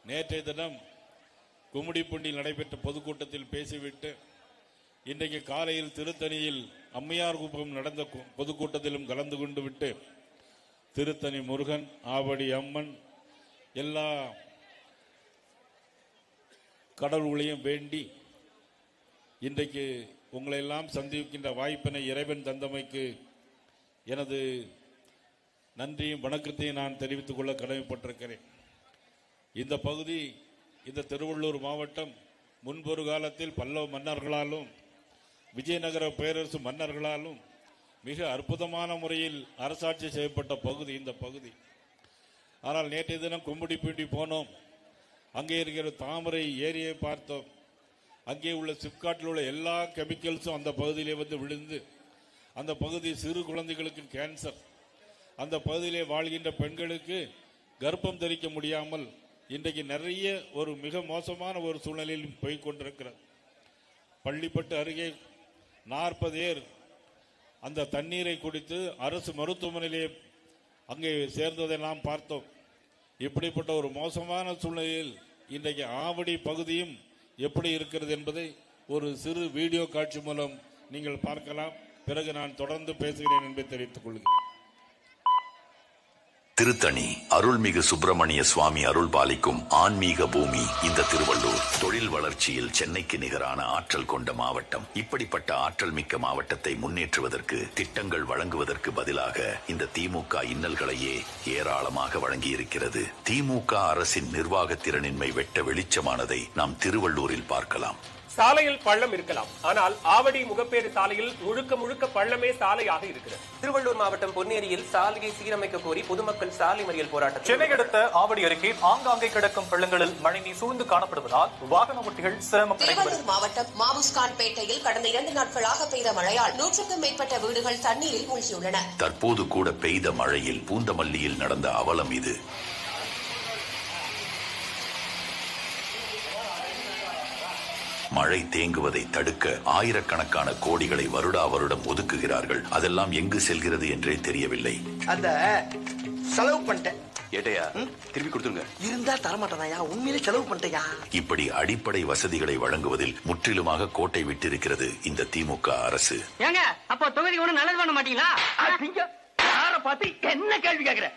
நேற்றைய தினம் கும்மிடிப்பூண்டியில் நடைபெற்ற பொதுக்கூட்டத்தில் பேசிவிட்டு இன்றைக்கு காலையில் திருத்தணியில் அம்மையார் குப்பம் நடந்த பொதுக்கூட்டத்திலும் கலந்து கொண்டு விட்டு திருத்தணி முருகன், ஆவடி அம்மன் எல்லா கடவுளையும் வேண்டி இன்றைக்கு உங்களை எல்லாம் சந்திக்கின்ற வாய்ப்பினை இறைவன் தந்தமைக்கு எனது நன்றியும் வணக்கத்தையும் நான் தெரிவித்துக் கொள்ள கடமைப்பட்டிருக்கிறேன். இந்த பகுதி, இந்த திருவள்ளூர் மாவட்டம் முன்பொரு காலத்தில் பல்லவ மன்னர்களாலும் விஜயநகர பேரரசு மன்னர்களாலும் மிக அற்புதமான முறையில் அரசாட்சி செய்யப்பட்ட பகுதி இந்த பகுதி. ஆனால் நேற்றைய தினம் கும்மிடிப்பூண்டி போனோம். அங்கே இருக்கிற தாமரை ஏரியை பார்த்தோம். அங்கே உள்ள சிப்காட்டில் உள்ள எல்லா கெமிக்கல்ஸும் அந்த பகுதியிலே வந்து விழுந்து அந்த பகுதி சிறு குழந்தைகளுக்கு கேன்சர், அந்த பகுதியிலே வாழ்கின்ற பெண்களுக்கு கர்ப்பம் தரிக்க முடியாமல் இன்றைக்கு நிறைய ஒரு மிக மோசமான ஒரு சூழ்நிலையில் போய்கொண்டிருக்கிறது. பள்ளிப்பட்டு அருகே 40 பேர் அந்த தண்ணீரை குடித்து அரசு மருத்துவமனையிலே அங்கே சேர்ந்ததை நாம் பார்த்தோம். இப்படிப்பட்ட ஒரு மோசமான சூழ்நிலையில் இன்றைக்கு ஆவடி பகுதியும் எப்படி இருக்கிறது என்பதை ஒரு சிறு வீடியோ காட்சி மூலம் நீங்கள் பார்க்கலாம். பிறகு நான் தொடர்ந்து பேசுகிறேன் என்பதை தெரிவித்துக் கொள்கிறேன். திருத்தணி அருள்மிகு சுப்பிரமணிய சுவாமி அருள் பாலிக்கும் ஆன்மீக பூமி இந்த திருவள்ளூர். தொழில் வளர்ச்சியில் சென்னைக்கு நிகரான ஆற்றல் கொண்ட மாவட்டம். இப்படிப்பட்ட ஆற்றல் மிக்க மாவட்டத்தை முன்னேற்றுவதற்கு திட்டங்கள் வழங்குவதற்கு பதிலாக இந்த திமுக இன்னல்களையே ஏராளமாக வழங்கியிருக்கிறது. திமுக அரசின் நிர்வாக திறனின்மை வெட்ட வெளிச்சமானதை நாம் திருவள்ளூரில் பார்க்கலாம். சாலையில் பள்ளம் இருக்கலாம், ஆனால் ஆவடி முகப்பேறு சாலையில் முழுக்க முழுக்க பள்ளமே சாலையாக இருக்கிறது. திருவள்ளூர் மாவட்டம் பொன்னேரியில் சாலையை சீரமைக்க கோரி பொதுமக்கள் சாலை மறியல் போராட்டம். சென்னை அடுத்த ஆவடி அருகே ஆங்காங்கே கிடக்கும் பள்ளங்களில் மழைநீர் சூழ்ந்து காணப்படுவதால் வாகன ஓட்டிகள் சிரமம். திருவள்ளூர் மாவட்டம் மாபுஸ்கான் பேட்டையில் கடந்த 2 நாட்களாக பெய்த மழையால் 100க்கும் மேற்பட்ட வீடுகள் தண்ணீரில் மூழ்கியுள்ளன. தற்போது கூட பெய்த மழையில் பூந்தமல்லியில் நடந்த அவலம் இது. மழை தேங்குவதை தடுக்க ஆயிரக்கணக்கான கோடிகளை வருடா வருடம் ஒதுக்குகிறார்கள். அதெல்லாம் எங்கு செல்கிறது என்றே தெரியவில்லை. அந்த செலவு பண்ணிட்டேன் ஏட்டையா திருப்பி கொடுத்துருங்க. இருந்தா தரமாட்டாயா, உண்மையிலே செலவு பண்ணிட்டேயா. இப்படி அடிப்படை வசதிகளை வழங்குவதில் முற்றிலுமாக கோட்டை விட்டிருக்கிறது இந்த திமுக அரசு. ஏங்க அப்போ தொகுதி ஒண்ணு நல்லது பண்ண மாட்டீங்களா? யார பார்த்து என்ன கேள்வி கேக்குற?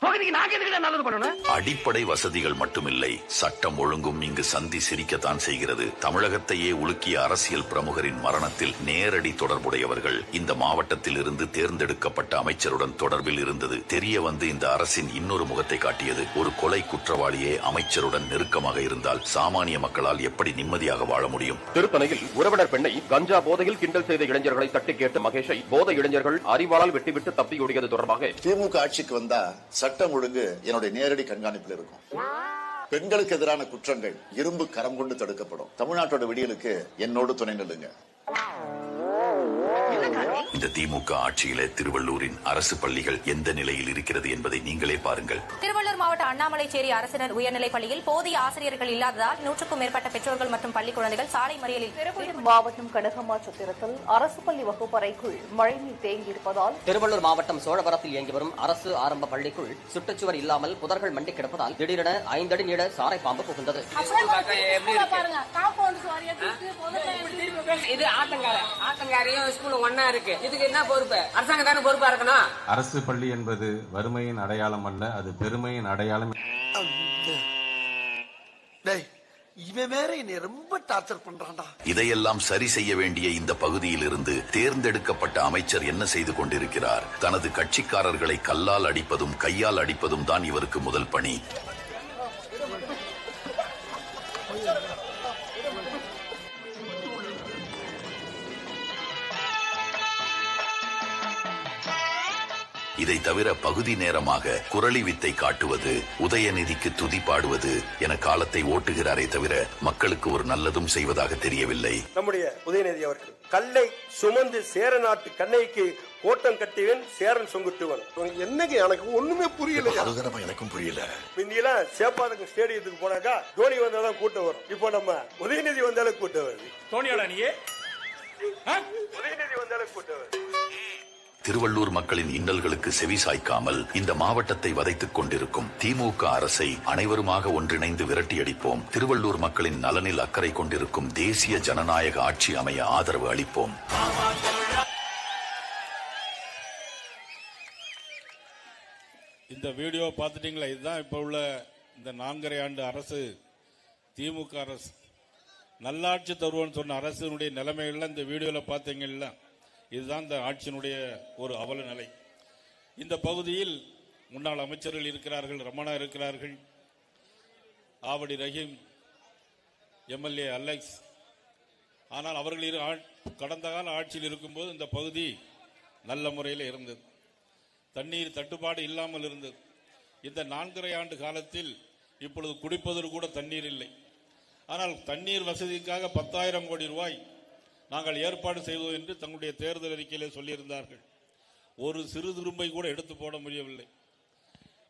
தொகுதிக்கு நாங்க எதுக்கு நல்லது பண்ணணும்? அடிப்படை வசதிகள் மட்டுமில்லை, சட்டம் ஒழுங்கும் இங்கு சந்தி சிரிக்கத்தான் செய்கிறது. தமிழகத்தையே உலுக்கிய அரசியல் பிரமுகரின் மரணத்தில் நேரடி தொடர்புடையவர்கள் இந்த மாவட்டத்தில் இருந்து தேர்ந்தெடுக்கப்பட்ட அமைச்சருடன் தொடர்பில் இருந்தது தெரிய வந்து இந்த அரசின் இன்னொரு முகத்தை காட்டியது. ஒரு கொலை குற்றவாளியே அமைச்சருடன் நெருக்கமாக இருந்தால் சாமானிய மக்களால் எப்படி நிம்மதியாக வாழ முடியும்? திருப்பனையில் உறவினர் பெண்ணை கஞ்சா போதையில் கிண்டல் செய்த இளைஞர்களை தட்டி கேட்ட மகேஷை போதை இளைஞர்கள் அறிவாளால் வெட்டிவிட்டு தப்பியோடியது தொடர்பாக திமுக ஆட்சிக்கு வந்தா சட்டம் ஒழுங்கு என்னுடைய நேரடி கண்காணிப்பில் இருக்கும். பெண்களுக்கு எதிரான குற்றங்கள் இரும்பு கரம் கொண்டு தடுக்கப்படும். தமிழ்நாட்டோட விடியலுக்கு என்னோடு துணை நில்லுங்க. இந்த திமுக ஆட்சியிலே திருவள்ளூரின் அரசு பள்ளிகள் எந்த நிலையில் இருக்கிறது என்பதை நீங்களே பாருங்கள். திருவள்ளூர் மாவட்ட அண்ணாமலைச்சேரி அரசினர் உயர்நிலைப் பள்ளியில் போதிய ஆசிரியர்கள் இல்லாததால் 100க்கும் மேற்பட்ட பெற்றோர்கள் மற்றும் பள்ளி குழந்தைகள் சாலை மறியலில். திருவள்ளூர் மாவட்டம் கனகமாச்சத்திரத்தில் அரசு பள்ளி வகுப்பறைக்குள் மழைநீர் தேங்கியிருப்பதால் திருவள்ளூர் மாவட்டம் சோழவரத்தில் இயங்கி வரும் அரசு ஆரம்ப பள்ளிக்குள் சுற்றுச்சுவர் இல்லாமல் புதர்கள் மண்டி கிடப்பதால் திடீரென 5 அடி நீள சாரை பாம்பு புகுந்தது. இது ஆத்தங்காரையும் ஸ்கூல் ஒன்னா இருக்கு. இதுக்கு என்ன பொறுப்பு? அரசாங்கம் தானே பொறுப்பா இருக்கணும். அரசு பள்ளி என்பது வறுமையின் அடையாளம் அல்ல, அது பெருமையின் அடையாளம். இவன் வேற என்னை ரொம்ப டார்ச்சர் பண்றான்டா. இதையெல்லாம் சரி செய்ய வேண்டிய இந்த பகுதியில் இருந்து தேர்ந்தெடுக்கப்பட்ட அமைச்சர் என்ன செய்து கொண்டிருக்கிறார்? தனது கட்சிக்காரர்களை கல்லால் அடிப்பதும் கையால் அடிப்பதும் தான் இவருக்கு முதல் பணி. இதை தவிர பகுதி நேரமாக குரலி வித்தை காட்டுவது, உதயநிதிக்கு துதி பாடுவது என காலத்தை ஓட்டுகிறாரே தவிர மக்களுக்கு ஒரு நல்லதும் செய்வதாக தெரியவில்லை. நம்முடைய உதயநிதி அவர்கள் கல்லை சுமந்து சேர நாட்டு கண்ணைக்கு கோட்டம் கட்டிவன் சேரன் சொங்குட்டுவன். என்னங்க எனக்கு ஒண்ணுமே புரியல. எனக்கும் புரியல. முந்தியெல்லாம் சேப்பாக்கம் ஸ்டேடியத்துக்கு போனாக்கா தோனி வந்தாதான் கூட்டம் வரும். இப்போ நம்ம உதயநிதி வந்தாலும் கூட்டம் வருது. தோனியோட நீயே உதயநிதி வந்தாலும் கூட்டம் வருது. திருவள்ளூர் மக்களின் இன்னல்களுக்கு செவி சாய்க்காமல் இந்த மாவட்டத்தை வதைத்துக் கொண்டிருக்கும் திமுக அரசை அனைவருமாக ஒன்றிணைந்து விரட்டியடிப்போம். திருவள்ளூர் மக்களின் நலனில் அக்கறை கொண்டிருக்கும் தேசிய ஜனநாயக ஆட்சி அமைய ஆதரவு அளிப்போம். இந்த வீடியோ பார்த்துட்டீங்களா? இதுதான் இப்ப உள்ள இந்த 4.5 ஆண்டு அரசு, திமுக அரசு நல்லாட்சி தருவோன்னு சொன்ன அரசினுடைய நிலைமைகள்லாம் இந்த வீடியோல பார்த்தீங்கல்ல. இதுதான் இந்த ஆட்சியினுடைய ஒரு அவல நிலை. இந்த பகுதியில் முன்னாள் அமைச்சர்கள் இருக்கிறார்கள், ரமணா இருக்கிறார்கள், ஆவடி ரஹீம், எம்எல்ஏ அலெக்ஸ். ஆனால் அவர்கள் கடந்த கால ஆட்சியில் இருக்கும்போது இந்த பகுதி நல்ல முறையில் இருந்தது, தண்ணீர் தட்டுப்பாடு இல்லாமல் இருந்தது. இந்த 4.5 ஆண்டு காலத்தில் இப்பொழுது குடிப்பதற்கு கூட தண்ணீர் இல்லை. ஆனால் தண்ணீர் வசதிக்காக 10,000 கோடி ரூபாய் நாங்கள் ஏற்பாடு செய்வோம் என்று தங்களுடைய தேர்தல் அறிக்கையிலே சொல்லியிருந்தார்கள். ஒரு சிறு துரும்பை கூட எடுத்து போட முடியவில்லை.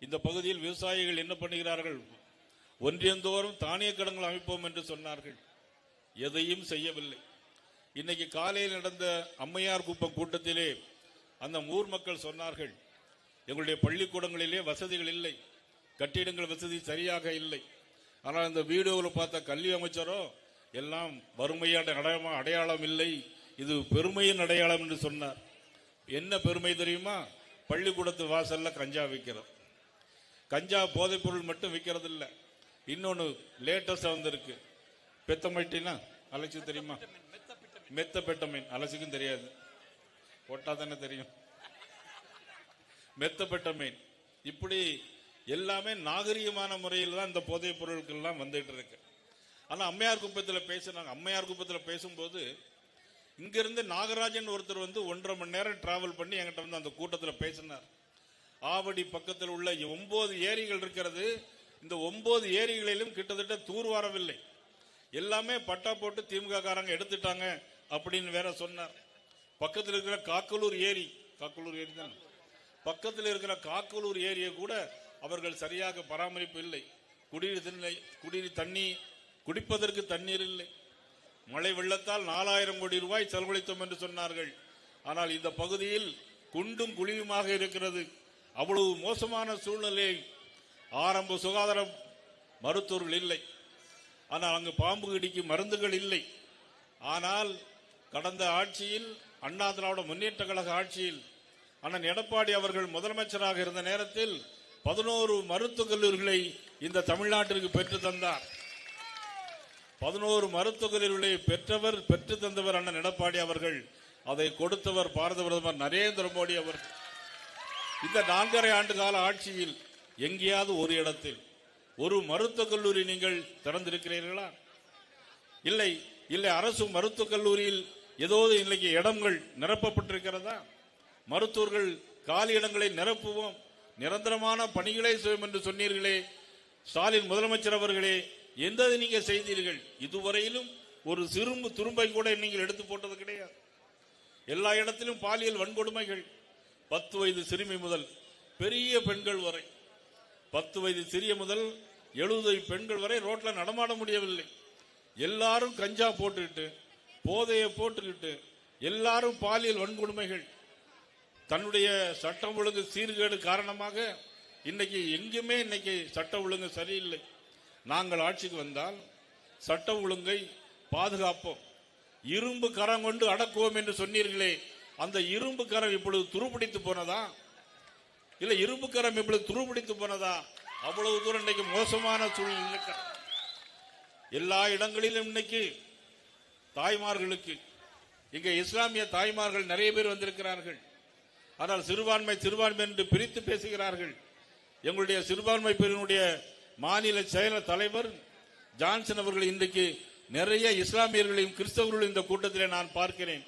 இந்த பகுதியில் விவசாயிகள் என்ன பண்ணுகிறார்கள்? ஒன்றியந்தோறும் தானிய கிடங்குகள் அமைப்போம் என்று சொன்னார்கள், எதையும் செய்யவில்லை. இன்னைக்கு காலையில் நடந்த அம்மையார் குப்பம் கூட்டத்திலே அந்த ஊர் மக்கள் சொன்னார்கள், எங்களுடைய பள்ளிக்கூடங்களிலே வசதிகள் இல்லை, கட்டிடங்கள் வசதி சரியாக இல்லை. ஆனால் இந்த வீடியோவில் பார்த்த கல்வி அமைச்சரோ எல்லாம் வறுமையான அடையாளம் இல்லை, இது பெருமையின் அடையாளம் என்று சொன்னார். என்ன பெருமை தெரியுமா? பள்ளிக்கூடத்து வாசல்ல கஞ்சா விற்கிறோம். கஞ்சா போதைப் பொருள் மட்டும் விற்கிறது இல்லை, இன்னொன்னு லேட்டஸ்டா வந்திருக்கு. பெத்தமைட்டினா அலட்சி தெரியுமா? மெத்தபெட்டமைன் அலட்சிக்கும் தெரியாது, போட்டா தானே தெரியும். மெத்தபெட்டமைன் இப்படி எல்லாமே நாகரிகமான முறையில் தான் இந்த போதைப் பொருட்கள் எல்லாம் வந்துட்டு இருக்கு. ஆனா அம்மையார் குப்பத்தில் பேசினாங்க. அம்மையார் குப்பத்தில் பேசும்போது இங்கிருந்து நாகராஜன் ஒருத்தர் வந்து 1.5 மணி நேரம் டிராவல் பண்ணி என்கிட்ட வந்து அந்த கூட்டத்தில் பேசினார். ஆவடி பக்கத்தில் உள்ள 9 ஏரிகள் இருக்கிறது, இந்த 9 ஏரிகளிலும் கிட்டத்தட்ட தூர்வாரவில்லை, எல்லாமே பட்டா போட்டு திமுக காரங்க எடுத்துட்டாங்க அப்படின்னு வேற சொன்னார். பக்கத்தில் இருக்கிற காக்கலூர் ஏரி தான், பக்கத்தில் இருக்கிற காக்கலூர் ஏரியை கூட அவர்கள் சரியாக பராமரிப்பு இல்லை. குடிநீர் தண்ணி குடிப்பதற்கு தண்ணீர் இல்லை. மழை வெள்ளத்தால் 4000 கோடி ரூபாய் செலவழித்தோம் என்று சொன்னார்கள். ஆனால் இந்த பகுதியில் குண்டும் குழியுமாக இருக்கிறது. அவ்வளவு மோசமான சூழ்நிலை. ஆரம்ப சுகாதார மருத்துவர்கள் இல்லை. ஆனால் அங்கு பாம்பு கடிக்கும் மருந்துகள் இல்லை. ஆனால் கடந்த ஆட்சியில் அண்ணா திராவிட முன்னேற்ற கழக ஆட்சியில் அண்ணன் எடப்பாடி அவர்கள் முதலமைச்சராக இருந்த நேரத்தில் 11 மருத்துவக் கல்லூரிகளை இந்த தமிழ்நாட்டிற்கு பெற்று தந்தார். 11 மருத்துவக் கல்லூரிகளை பெற்று தந்தவர் அண்ணன் எடப்பாடி அவர்கள். அதை கொடுத்தவர் பாரத பிரதமர் நரேந்திர மோடி அவர்கள். இந்த 4.5 ஆண்டு கால ஆட்சியில் எங்கேயாவது ஒரு இடத்தில் ஒரு மருத்துவக் கல்லூரி நீங்கள் திறந்திருக்கிறீர்களா? இல்லை. இல்லை. அரசு மருத்துவக் கல்லூரியில் ஏதோ இன்னைக்கு இடங்கள் நிரப்பப்பட்டிருக்கிறதா? மருத்துவர்கள் காலி இடங்களை நிரப்புவோம், நிரந்தரமான பணிகளை செய்வோம் என்று சொன்னீர்களே ஸ்டாலின் முதலமைச்சர் அவர்களே, எந்த நீங்க செய்தீர்கள்? இதுவரையிலும் ஒரு சிறும்பு துரும்பை கூட நீங்கள் எடுத்து போட்டது கிடையாது. எல்லா இடத்திலும் பாலியல் வன்கொடுமைகள். 10 வயது சிறுமி முதல் பெரிய பெண்கள் வரை, 10 வயது சிறிய முதல் 70 பெண்கள் வரை ரோட்ல நடமாட முடியவில்லை. எல்லாரும் கஞ்சா போட்டுக்கிட்டு, போதையை போட்டுக்கிட்டு, எல்லாரும் பாலியல் வன்கொடுமைகள். தன்னுடைய சட்டம் ஒழுங்கு சீர்கேடு காரணமாக இன்னைக்கு எங்குமே இன்னைக்கு சட்ட ஒழுங்கு சரியில்லை. நாங்கள் ஆட்சிக்கு வந்தால் சட்ட ஒழுங்கை பாதுகாப்போம், இரும்பு கரம் கொண்டு அடக்குவோம் என்று சொன்னீர்களே, அந்த இரும்பு கரம் இப்பொழுது துருப்பிடித்து போனதா? இல்ல இரும்பு கரம் இப்பொழுது துருப்பிடித்து போனதா? அவ்வளவு தூரம் இன்னைக்கு மோசமான சூழ்நிலை. எல்லா இடங்களிலும் இன்னைக்கு தாய்மார்களுக்கு, இங்க இஸ்லாமிய தாய்மார்கள் நிறைய பேர் வந்திருக்கிறார்கள். ஆனால் சிறுபான்மை என்று பிரித்து பேசுகிறார்கள். எங்களுடைய சிறுபான்மை பிரிவினுடைய மாநில செயலர் தலைவர் ஜான்சன் அவர்கள் இன்றைக்கு நிறைய இஸ்லாமியர்களையும் கிறிஸ்தவர்களையும் இந்த கூட்டத்தில் நான் பார்க்கிறேன்.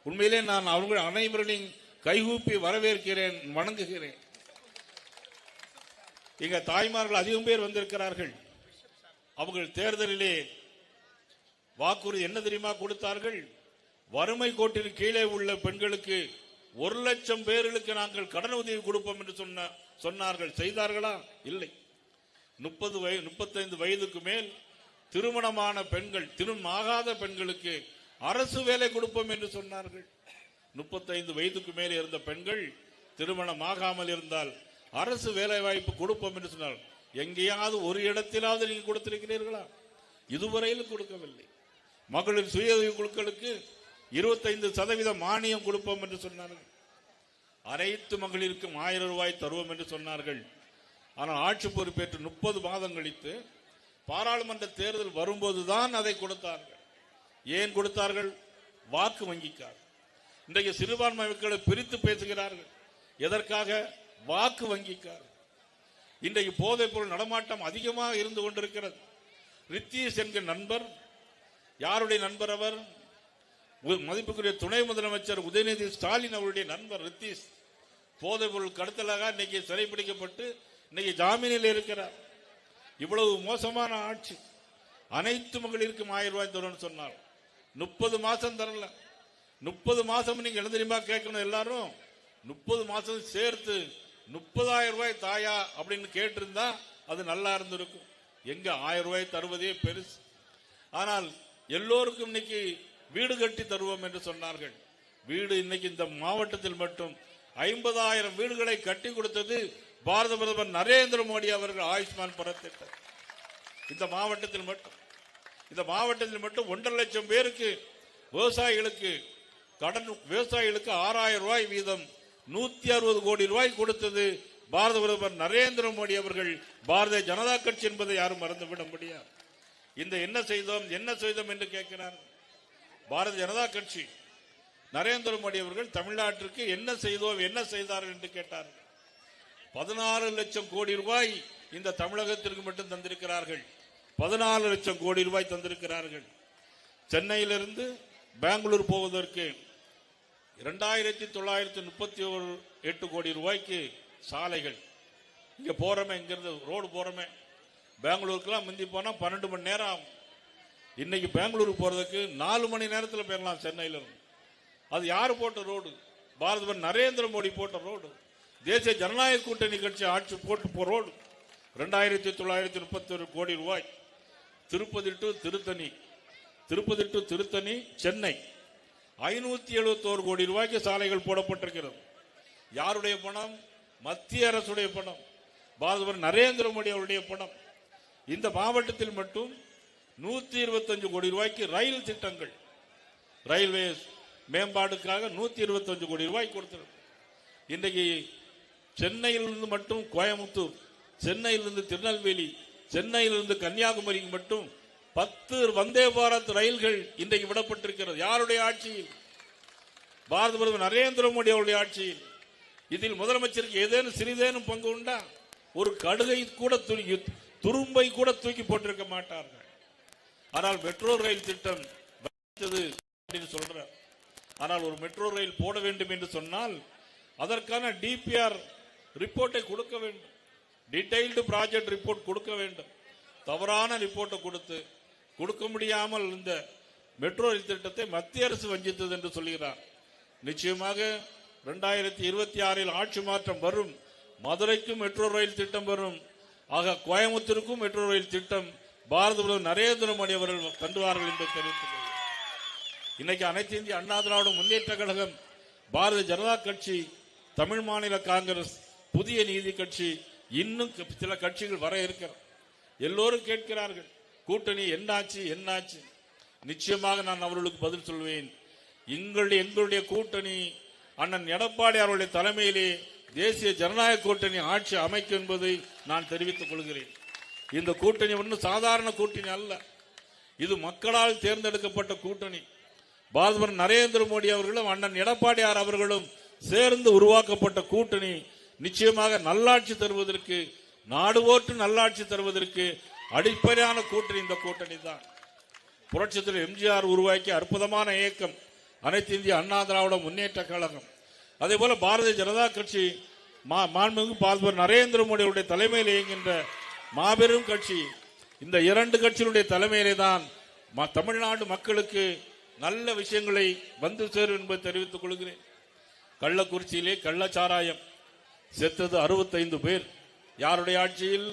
உண்மையிலே நான் அவர்கள் அனைவர்களையும் கைகூப்பி வரவேற்கிறேன், வணங்குகிறேன். இங்க தாய்மார்கள் அதிகம் பேர் வந்திருக்கிறார்கள். அவர்கள் தேர்தலிலே வாக்குறுதி என்ன தெரியுமா கொடுத்தார்கள்? வறுமை கோட்டிற்கு கீழே உள்ள பெண்களுக்கு 1 லட்சம் பேர்களுக்கு நாங்கள் கடன் உதவி கொடுப்போம் என்று சொன்னார்கள். செய்தார்களா? இல்லை. 35 வயதுக்கு மேல் திருமணமான பெண்கள், திருமணம் ஆகாத பெண்களுக்கு அரசு வேலை கொடுப்போம் என்று சொன்னார்கள். 35 வயதுக்கு மேலே இருந்த பெண்கள் திருமணம் ஆகாமல் இருந்தால் அரசு வேலை வாய்ப்பு கொடுப்போம் என்று சொன்னார்கள். எங்கேயாவது ஒரு இடத்திலாவது நீங்கள் கொடுத்திருக்கிறீர்களா? இதுவரையில் கொடுக்கவில்லை. மகளிர் சுய உதவி குழுக்களுக்கு 25% மானியம் கொடுப்போம் என்று சொன்னார்கள். அனைத்து மகளிருக்கும் 1000 ரூபாய் தருவோம் என்று சொன்னார்கள். ஆனால் ஆட்சி பொறுப்பேற்று 30 மாதம் கழித்து பாராளுமன்ற தேர்தல் வரும்போதுதான் அதை கொடுத்தார்கள். ஏன் கொடுத்தார்கள்? வாக்கு வங்கிக்காக. இன்றைக்கு சிறுபான்மை மக்களை பிரித்து பேசுகிறார்கள். எதற்காக? வாக்கு வங்கிக்காக. இன்றைக்கு போதைப் பொருள் நடமாட்டம் அதிகமாக இருந்து கொண்டிருக்கிறது. ரித்தீஷ் என்கிற நண்பர், யாருடைய நண்பர் அவர்? மதிப்புக்குரிய துணை முதலமைச்சர் உதயநிதி ஸ்டாலின் அவருடைய நண்பர் ரித்தீஷ். போதைப் பொருள் கடத்தலாக இன்னைக்கு சிறைப்பிடிக்கப்பட்டு இன்னைக்கு ஜாமீனில் இருக்கிறார். இவ்வளவு மோசமான ஆட்சி. அனைத்து மகளிருக்கும் 1000 ரூபாய் தரும்னு சொன்னார். 30 மாசம் தரல. 30 மாசம் நீங்க என்ன தெரியுமா கேட்கணும்? எல்லாரும் 30 மாசம் சேர்த்து 30,000 ரூபாய் தாயா அப்படின்னு கேட்டிருந்தா அது நல்லா இருந்திருக்கும். எங்க 1000 ரூபாய் தருவதே பெருசு. ஆனால் எல்லோருக்கும் இன்னைக்கு வீடு கட்டி தருவோம் என்று சொன்னார்கள். வீடு இன்னைக்கு இந்த மாவட்டத்தில் மட்டும் 50,000 வீடுகளை கட்டி கொடுத்தது பாரத பிரதமர் நரேந்திர மோடி அவர்கள். ஆயுஷ்மான் பாரத் திட்டம் இந்த மாவட்டத்தில் மட்டும் 1.5 லட்சம் பேருக்கு விவசாயிகளுக்கு கடன், விவசாயிகளுக்கு 6,000 ரூபாய் வீதம் 160 கோடி ரூபாய் கொடுத்தது பாரத பிரதமர் நரேந்திர மோடி அவர்கள். பாரதிய ஜனதா கட்சி என்பதை யாரும் மறந்துவிட முடியாது. இந்த என்ன செய்தோம் என்று கேட்கிறார். பாரதிய ஜனதா கட்சி, நரேந்திர மோடி அவர்கள் தமிழ்நாட்டிற்கு என்ன செய்தோம், என்ன செய்தார்கள் என்று கேட்டார்கள். 14 லட்சம் கோடி ரூபாய் இந்த தமிழகத்திற்கு மட்டும் தந்திருக்கிறார்கள். 14 லட்சம் கோடி ரூபாய் தந்திருக்கிறார்கள். சென்னையிலிருந்து பெங்களூர் போவதற்கு 2938 கோடி ரூபாய்க்கு சாலைகள். இங்க போறமே, இங்கிருந்து ரோடு போறமே, பெங்களூருக்குலாம் முந்தி போனா 12 மணி நேரம் ஆகும். இன்னைக்கு பெங்களூருக்கு போறதுக்கு 4 மணி நேரத்தில் போயிடலாம் சென்னையில இருந்து. அது யாரு போட்ட ரோடு? பாரத நரேந்திர மோடி போட்ட ரோடு. தேசிய ஜனநாயக கூட்டணி கட்சி ஆட்சி போட்டு ரோடு. 2931 கோடி ரூபாய். திருப்பதி டு திருத்தணி திருப்பதி டு திருத்தணி சென்னை 571 கோடி ரூபாய்க்கு சாலைகள் போடப்பட்டிருக்கிறது. யாருடைய பணம்? மத்திய அரசுடைய பணம், பிரதமர் நரேந்திர மோடி அவருடைய பணம். இந்த மாவட்டத்தில் மட்டும் 125 கோடி ரூபாய்க்கு ரயில் திட்டங்கள், ரயில்வே மேம்பாடுக்காக 125 கோடி ரூபாய் கொடுத்தது. இன்றைக்கு சென்னையிலிருந்து மட்டும் கோயம்புத்தூர், சென்னையிலிருந்து திருநெல்வேலி, சென்னையிலிருந்து கன்னியாகுமரிக்கு மட்டும் 10 வந்தே பாரத் ரயில்கள் இன்றைக்கு விடப்பட்டிருக்கிறது. யாருடைய ஆட்சியில்? பாரத பிரதமர் நரேந்திர மோடி அவருடைய ஆட்சியில். இதில் முதலமைச்சருக்கு ஏதேனும் சிறிதேனும் பங்கு உண்டா? ஒரு கடுகை கூட துரும்பை கூட தூக்கி போட்டிருக்க மாட்டார்கள். ஆனால் மெட்ரோ ரயில் திட்டம் சொல்றார். ஆனால் ஒரு மெட்ரோ ரயில் போட வேண்டும் என்று சொன்னால் அதற்கான டிபிஆர் ரிப்போர்ட்டை கொடுக்க வேண்டும், டீடைல்டு ப்ராஜெக்ட் ரிப்போர்ட் கொடுக்க வேண்டும். தவறான ரிப்போர்ட்டை கொடுக்க முடியாமல் இந்த மெட்ரோ ரயில் திட்டத்தை மத்திய அரசு வஞ்சித்தது என்று சொல்கிறார். நிச்சயமாக 2026 ஆட்சி மாற்றம் வரும். மதுரைக்கும் மெட்ரோ ரயில் திட்டம் வரும். ஆக கோயம்புத்தூருக்கும் மெட்ரோ ரயில் திட்டம் பாரத பிரதமர் நரேந்திர மோடி அவர்கள் தந்துவார்கள் என்று தெரிவித்துள்ளது. இன்னைக்கு அனைத்து இந்திய அண்ணா திராவிட முன்னேற்ற கழகம், பாரதிய ஜனதா கட்சி, தமிழ் மாநில காங்கிரஸ், புதிய நீதி கட்சி, இன்னும் சில கட்சிகள் வர இருக்கிறார். எல்லோரும் கேட்கிறார்கள், கூட்டணி என்னாச்சு? நிச்சயமாக நான் அவர்களுக்கு பதில் சொல்வேன். எங்களுடைய கூட்டணி அண்ணன் எடப்பாடி அவருடைய தலைமையிலே தேசிய ஜனநாயக கூட்டணி ஆட்சி அமைக்கும் என்பதை நான் தெரிவித்துக் கொள்கிறேன். இந்த கூட்டணி ஒன்றும் சாதாரண கூட்டணி அல்ல. இது மக்களால் தேர்ந்தெடுக்கப்பட்ட கூட்டணி. பிரதமர் நரேந்திர மோடி அவர்களும் அண்ணன் எடப்பாடியார் அவர்களும் சேர்ந்து உருவாக்கப்பட்ட கூட்டணி. நிச்சயமாக நல்லாட்சி தருவதற்கு, நாடு போற்று நல்லாட்சி தருவதற்கு அடிப்படையான கூட்டணி இந்த கூட்டணி தான். புரட்சித்தில் எம்ஜிஆர் உருவாக்கிய அற்புதமான இயக்கம் அனைத்து இந்திய அண்ணா திராவிட முன்னேற்ற கழகம். அதே போல பாரதிய ஜனதா கட்சி, மாண்புமிகு பிரதமர் நரேந்திர மோடியுடைய தலைமையில் இயங்குகின்ற மாபெரும் கட்சி. இந்த இரண்டு கட்சிகளுடைய தலைமையிலே தான் தமிழ்நாடு மக்களுக்கு நல்ல விஷயங்களை வந்து சேரும் என்பதை தெரிவித்துக் கொள்கிறேன். கள்ளக்குறிச்சியிலே கள்ளச்சாராயம் செத்தது 65 பேர். யாருடைய ஆட்சியில்?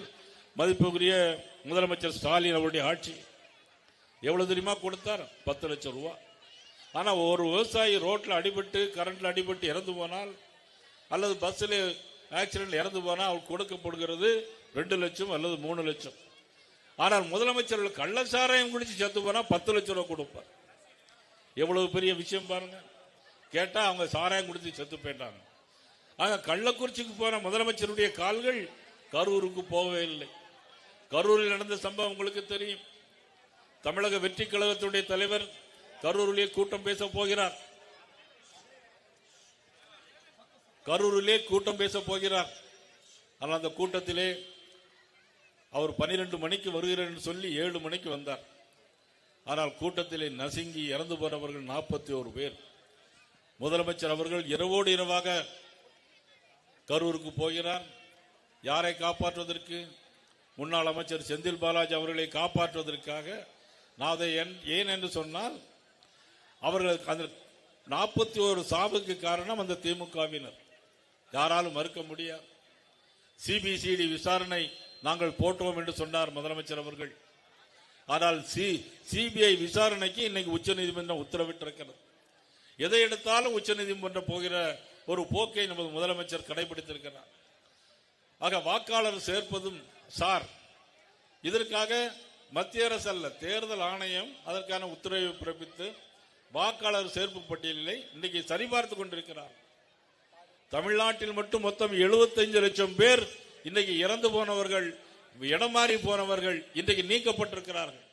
மதிப்புக்குரிய முதலமைச்சர் ஸ்டாலின் அவருடைய ஆட்சி. எவ்வளவு தெரியுமா கொடுத்தார்? 10 லட்சம் ரூபாய். ஆனா ஒரு விவசாயி ரோட்ல அடிபட்டு, கரண்ட்ல அடிபட்டு இறந்து போனால், அல்லது பஸ்ல ஆக்சிடென்ட் இறந்து போனால் அவர் கொடுக்கப்படுகிறது 2 லட்சம் அல்லது 3 லட்சம். ஆனால் முதலமைச்சர்கள் கள்ளச்சாராயம் குடிச்சு செத்து போனா 10 லட்சம் ரூபாய் கொடுப்பார். எவ்வளவு பெரிய விஷயம் பாருங்க. கேட்டா அவங்க சாராயம் குடிச்சு செத்து போயிட்டாங்க. ஆக கள்ளக்குறிச்சிக்கு போன முதலமைச்சருடைய கால்கள் கரூருக்கு போகவே இல்லை. கரூரில் நடந்த சம்பவம் உங்களுக்கு தெரியும். தமிழக வெற்றி கழகத்துடைய தலைவர் கரூரிலே கூட்டம் பேச போகிறார். ஆனால் அந்த கூட்டத்திலே அவர் 12 மணிக்கு வருகிறார் என்று சொல்லி 7 மணிக்கு வந்தார். ஆனால் கூட்டத்திலே நசுங்கி இறந்து போனவர்கள் 41 பேர். முதலமைச்சர் அவர்கள் இரவோடு இரவாக கரூருக்கு போகிறார். யாரை காப்பாற்றுவதற்கு? முன்னாள் அமைச்சர் செந்தில் பாலாஜி அவர்களை காப்பாற்றுவதற்காக. நான் அதை ஏன் என்று சொன்னால், அவர்கள் அந்த 41 சாவுக்கு காரணம் அந்த திமுகவினர். யாராலும் மறுக்க முடியாது. சிபிசிஐடி விசாரணை நாங்கள் போட்டோம் என்று சொன்னார் முதலமைச்சர் அவர்கள். ஆனால் சிபிஐ விசாரணைக்கு இன்னைக்கு உச்சநீதிமன்றம் உத்தரவிட்டிருக்கிறது. எதை எடுத்தாலும் உச்சநீதிமன்றம் போகிற ஒரு போக்கை நமது முதலமைச்சர் கடைபிடித்திருக்கிறார். ஆக வாக்காளர் சேர்ப்பதும் சார், இதற்காக மத்திய அரசு அல்ல, தேர்தல் ஆணையம் அதற்கான உத்தரவை பிறப்பித்து வாக்காளர் சேர்ப்பு பட்டியலை இன்னைக்கு சரிபார்த்து கொண்டிருக்கிறார். தமிழ்நாட்டில் மட்டும் மொத்தம் 75 லட்சம் பேர் இன்னைக்கு இறந்து போனவர்கள், இடமாறி போனவர்கள் இன்றைக்கு நீக்கப்பட்டிருக்கிறார்கள்.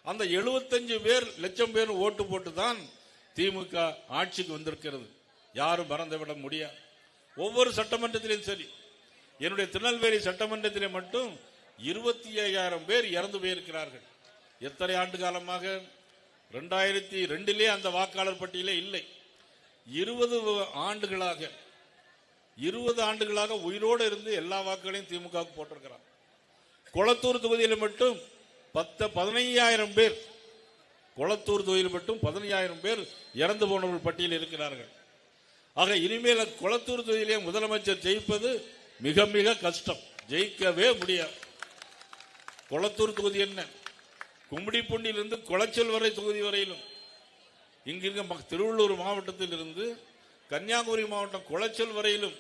அந்த 75 லட்சம் பேர் ஓட்டு போட்டுதான் திமுக ஆட்சிக்கு வந்திருக்கிறது. யாரும் மறந்துவிட முடியாது. ஒவ்வொரு சட்டமன்றத்திலும் சரி, என்னுடைய திருநெல்வேலி சட்டமன்றத்திலே மட்டும் 25,000 பேர் இறந்து போயிருக்கிறார்கள். எத்தனை ஆண்டு காலமாக? 2002 அந்த வாக்காளர் பட்டியலே இல்லை. 20 ஆண்டுகளாக உயிரோடு இருந்து எல்லா வாக்குகளையும் திமுக போட்டிருக்கிறார். கொளத்தூர் தொகுதியில் மட்டும் 15,000 பேர், கொளத்தூர் தொகுதியில் மட்டும் 15,000 பேர் இறந்து போனவர்கள் பட்டியலில் இருக்கிறார்கள். ஆக இனிமேல் கொளத்தூர் தொகுதியிலே முதலமைச்சர் ஜெயிப்பது மிக மிக கஷ்டம், ஜெயிக்கவே முடியாது. கொளத்தூர் தொகுதி என்ன? கும்மிடிப்பூண்டியிலிருந்து குளச்சல் வரை தொகுதி வரையிலும் இங்கிருக்க திருவள்ளூர் மாவட்டத்தில் இருந்து கன்னியாகுமரி மாவட்டம் குளச்சல் வரையிலும்